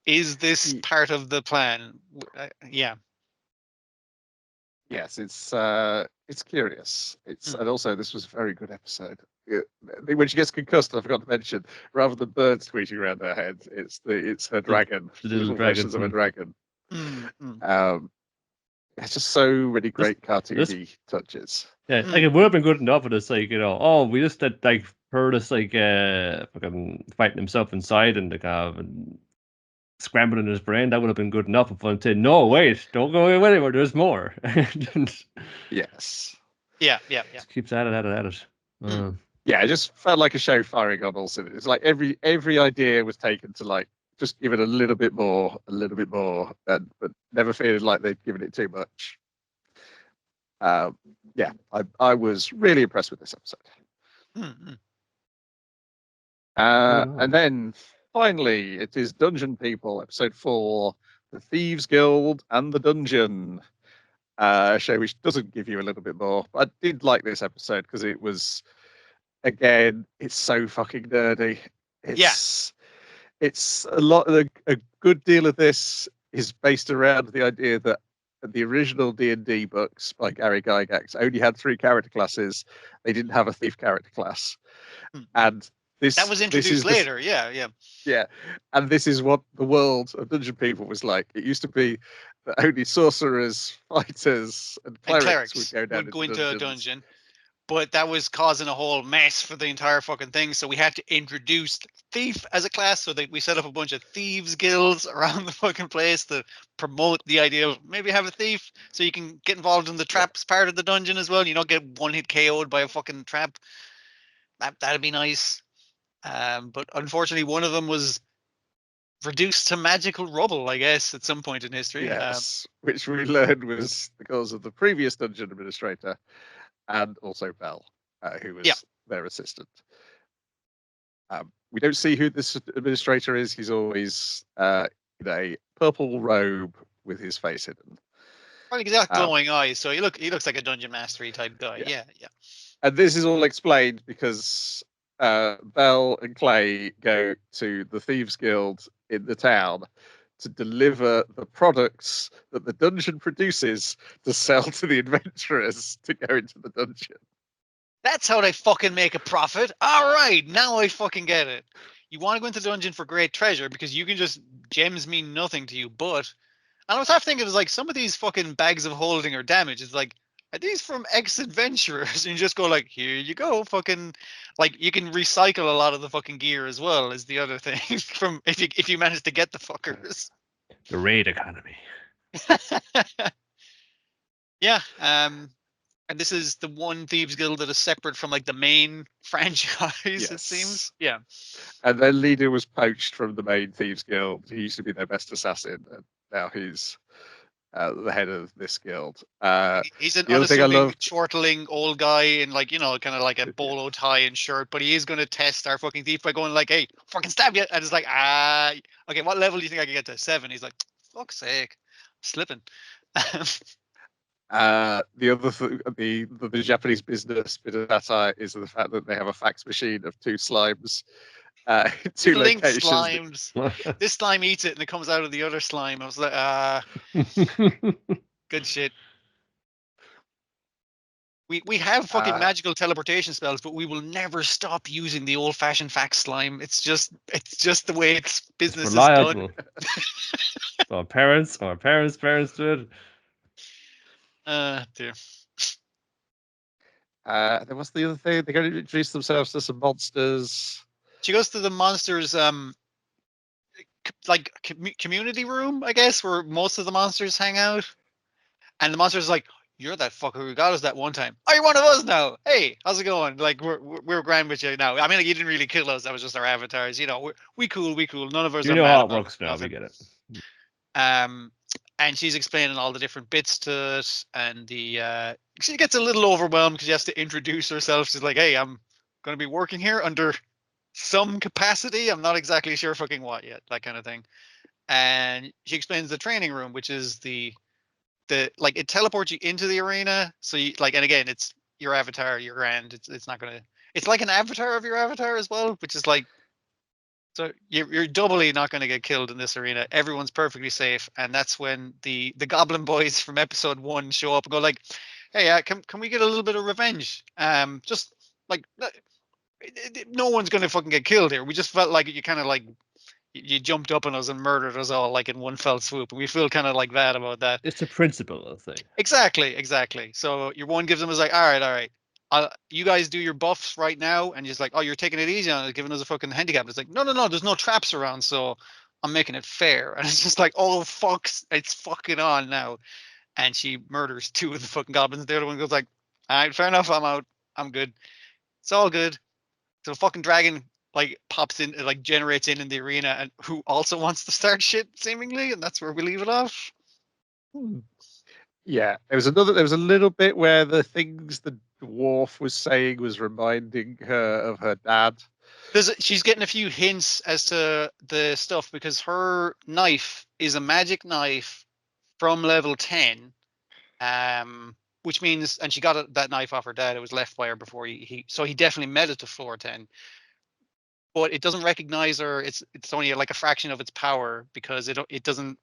Is this part of the plan? Yeah. Yes, it's curious. And also this was a very good episode. When she gets concussed, I forgot to mention, rather than birds tweeting around her head, it's her dragon. The little dragons of a dragon. It's just so many great cartoony touches. Yeah, like it would have been good enough if it's like, you know, oh, we just had like her just like fucking fighting himself inside and like and scrambling in his brain. That would have been good enough. If I'm saying, no, wait, don't go anywhere. There's more. Yes. Yeah. Just keeps at it. Yeah, it just felt like a show firing on all cylinders. It's like every idea was taken to like just give it a little bit more, but never feeling like they'd given it too much. I was really impressed with this episode. And then finally, it is Dungeon People, episode 4, the Thieves Guild and the Dungeon. Show which doesn't give you a little bit more. But I did like this episode because it was again, it's so fucking nerdy. It's a lot. A good deal of this is based around the idea that the original D&D books by Gary Gygax only had 3 character classes. They didn't have a thief character class, and that was introduced later. Yeah. And this is what the world of Dungeon People was like. It used to be that only sorcerers, fighters, and clerics would go down into a dungeons. dungeon. But that was causing a whole mess for the entire fucking thing. So we had to introduce thief as a class. So that we set up a bunch of thieves guilds around the fucking place to promote the idea of maybe have a thief so you can get involved in the traps part of the dungeon as well. You know, get one hit KO'd by a fucking trap. That'd be nice. But unfortunately, one of them was reduced to magical rubble, I guess, at some point in history. Yes, which we learned was because of the previous dungeon administrator. And also Bell, who was their assistant. We don't see who this administrator is. He's always in a purple robe with his face hidden. Well, he's got glowing eyes, so he looks like a dungeon mastery type guy. Yeah. And this is all explained because Bell and Clay go to the Thieves Guild in the town to deliver the products that the dungeon produces to sell to the adventurers to go into the dungeon. That's how they fucking make a profit. All right, now I fucking get it. You want to go into the dungeon for great treasure because you can just gems mean nothing to you, but and I was half thinking it was like some of these fucking bags of holding or damage. It's like, are these from ex-adventurers? And you just go like, here you go, fucking, like you can recycle a lot of the fucking gear as well is the other thing from if you manage to get the fuckers. The raid economy. Yeah, and this is the one Thieves Guild that is separate from like the main franchise. Yes. It seems. Yeah. And their leader was poached from the main Thieves Guild. He used to be their best assassin, and now he's the head of this guild. He's an unassuming, chortling old guy in like, you know, kind of like a bolo tie and shirt, but he is going to test our fucking thief by going like, hey, fucking stab you. And it's like, okay, what level do you think I can get to? 7? He's like, fuck's sake, I'm slipping. The other the Japanese business bit of satire is the fact that they have a fax machine of 2 slimes. 2 linked locations. Slimes. This slime eats it and it comes out of the other slime. I was like, good shit. We have fucking magical teleportation spells, but we will never stop using the old-fashioned fax slime. It's just the way it's business is done. Our parents did. Dear. Then what's the other thing? They're going to introduce themselves to some monsters. She goes to the monsters, like community room, I guess, where most of the monsters hang out. And the monster's like, "You're that fucker who got us that one time. Are you one of us now? Hey, how's it going? Like, we're grand with you now. I mean, like, you didn't really kill us. That was just our avatars. You know, we cool. None of us. You know how it works now. We get it. And she's explaining all the different bits to it, and she gets a little overwhelmed because she has to introduce herself. She's like, "Hey, I'm going to be working here under some capacity. I'm not exactly sure fucking what yet." That kind of thing. And she explains the training room, which is the like it teleports you into the arena. So you like, and again, it's your avatar, your grand. It's not gonna. It's like an avatar of your avatar as well, which is like. So you're doubly not going to get killed in this arena. Everyone's perfectly safe, and that's when the Goblin Boys from episode 1 show up and go like, "Hey, can we get a little bit of revenge? Just like no one's going to fucking get killed here. We just felt like you kind of like you jumped up on us and murdered us all like in one fell swoop, and we feel kind of like bad about that." It's a principle thing. Exactly. So your one gives them is like, all right. You guys do your buffs right now, and he's like, "Oh, you're taking it easy on it, giving us a fucking handicap." It's like, no, there's no traps around, so I'm making it fair. And it's just like, oh fuck, it's fucking on now. And she murders 2 of the fucking goblins. The other one goes like, all right, fair enough, I'm out, I'm good, it's all good. So the fucking dragon like pops in, like generates in the arena, and who also wants to start shit seemingly, and that's where we leave it off. Yeah, there was a little bit where the things the dwarf was saying was reminding her of her dad. She's getting a few hints as to the stuff because her knife is a magic knife from level 10. which means, and she got that knife off her dad. It was left by her before so he definitely made it to floor 10. But it doesn't recognize her. It's only like a fraction of its power because it doesn't.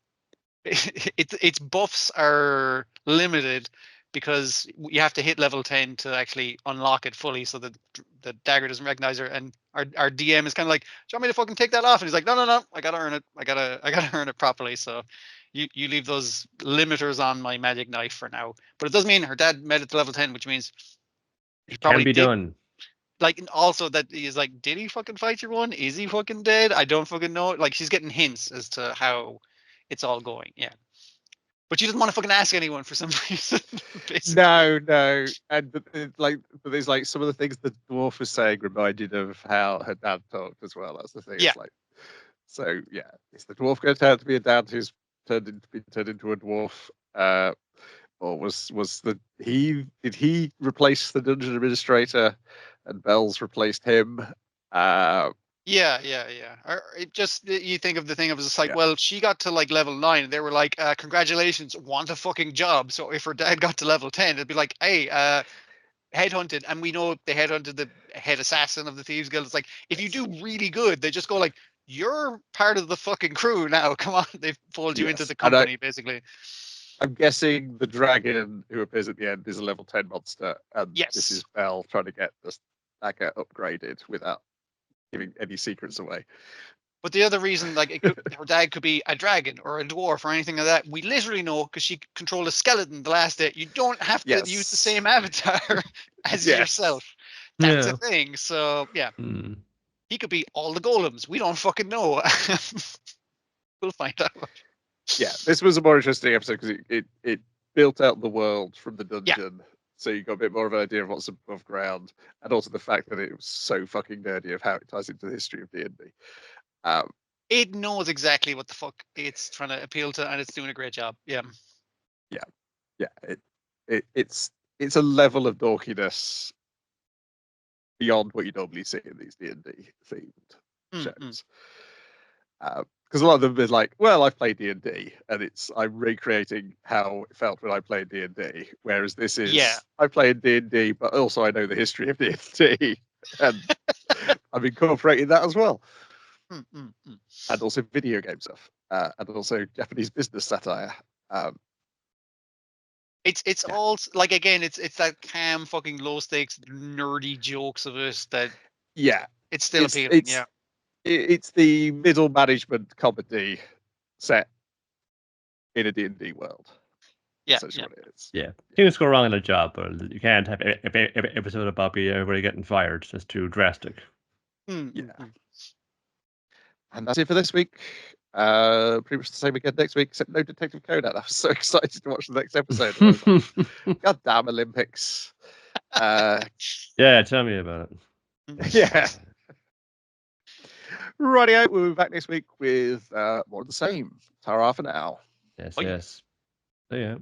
Its buffs are limited because you have to hit level 10 to actually unlock it fully, so that the dagger doesn't recognize her. And our DM is kind of like, "Do you want me to fucking take that off?" And he's like, "No, I gotta earn it. I gotta earn it properly. So you leave those limiters on my magic knife for now." But it does mean her dad made it to level 10, which means he It probably can be did. done. Like, and also that he's like, did he fucking fight your one? Is he fucking dead? I don't fucking know. Like, she's getting hints as to how it's all going. Yeah. But she doesn't want to fucking ask anyone for some reason. Basically. No, and but there's like some of the things the dwarf was saying reminded of how her dad talked as well. That's the thing. Yeah. It's like, so yeah, is the dwarf going to turn out to be a dad who's turned into a dwarf? Or did he replace the dungeon administrator, and Bells replaced him? Yeah. Or it just, you think of the thing of it's like, Yeah. well, she got to like level 9, and they were like, congratulations, want a fucking job. So if her dad got to level 10, it'd be like, hey, headhunted, and we know they headhunted the head assassin of the Thieves Guild. It's like, if you do really good, they just go like, you're part of the fucking crew now. Come on, they've pulled you into Yes, the and company, basically. I'm guessing the dragon who appears at the end is a level 10 monster, and this is Yes. Belle trying to get the dagger upgraded without giving any secrets away. But the other reason, like, her dad could be a dragon or a dwarf or anything like that, we literally know because she controlled a skeleton the last day. You don't have to use the Yes. same avatar as Yes. yourself. That's Yeah. a thing. So yeah, Hmm. he could be all the golems. We don't fucking know. We'll find out. Yeah, this was a more interesting episode because it built out the world from the Yeah. dungeon, so you got a bit more of an idea of what's above ground, and also the fact that it was so fucking nerdy of how it ties into the history of D&D. It knows exactly what the fuck it's trying to appeal to, and it's doing a great job. Yeah. It's a level of dorkiness beyond what you normally see in these D&D themed shows. Because a lot of them is like, well, I've played D&D, and I'm recreating how it felt when I played D&D. Whereas this is, Yeah. I played D&D, but also I know the history of D&D, and I'm incorporating that as well. And also video game stuff, and also Japanese business satire. It's all like, again, it's that calm, fucking low stakes, nerdy jokes of it that it's still appealing. It's the middle management comedy set in a D&D world. Yeah. That's what it is. Yeah. Things go wrong in a job, but you can't have every episode about everybody getting fired. That's too drastic. And that's it for this week. Pretty much the same again next week, except no Detective Conan. I was so excited to watch the next episode. I was like, God damn Olympics. Yeah, tell me about it. Yeah. Rightio, we'll be back next week with more of the same. Ta-ra for now. Yes, Bye. yes. So, yeah.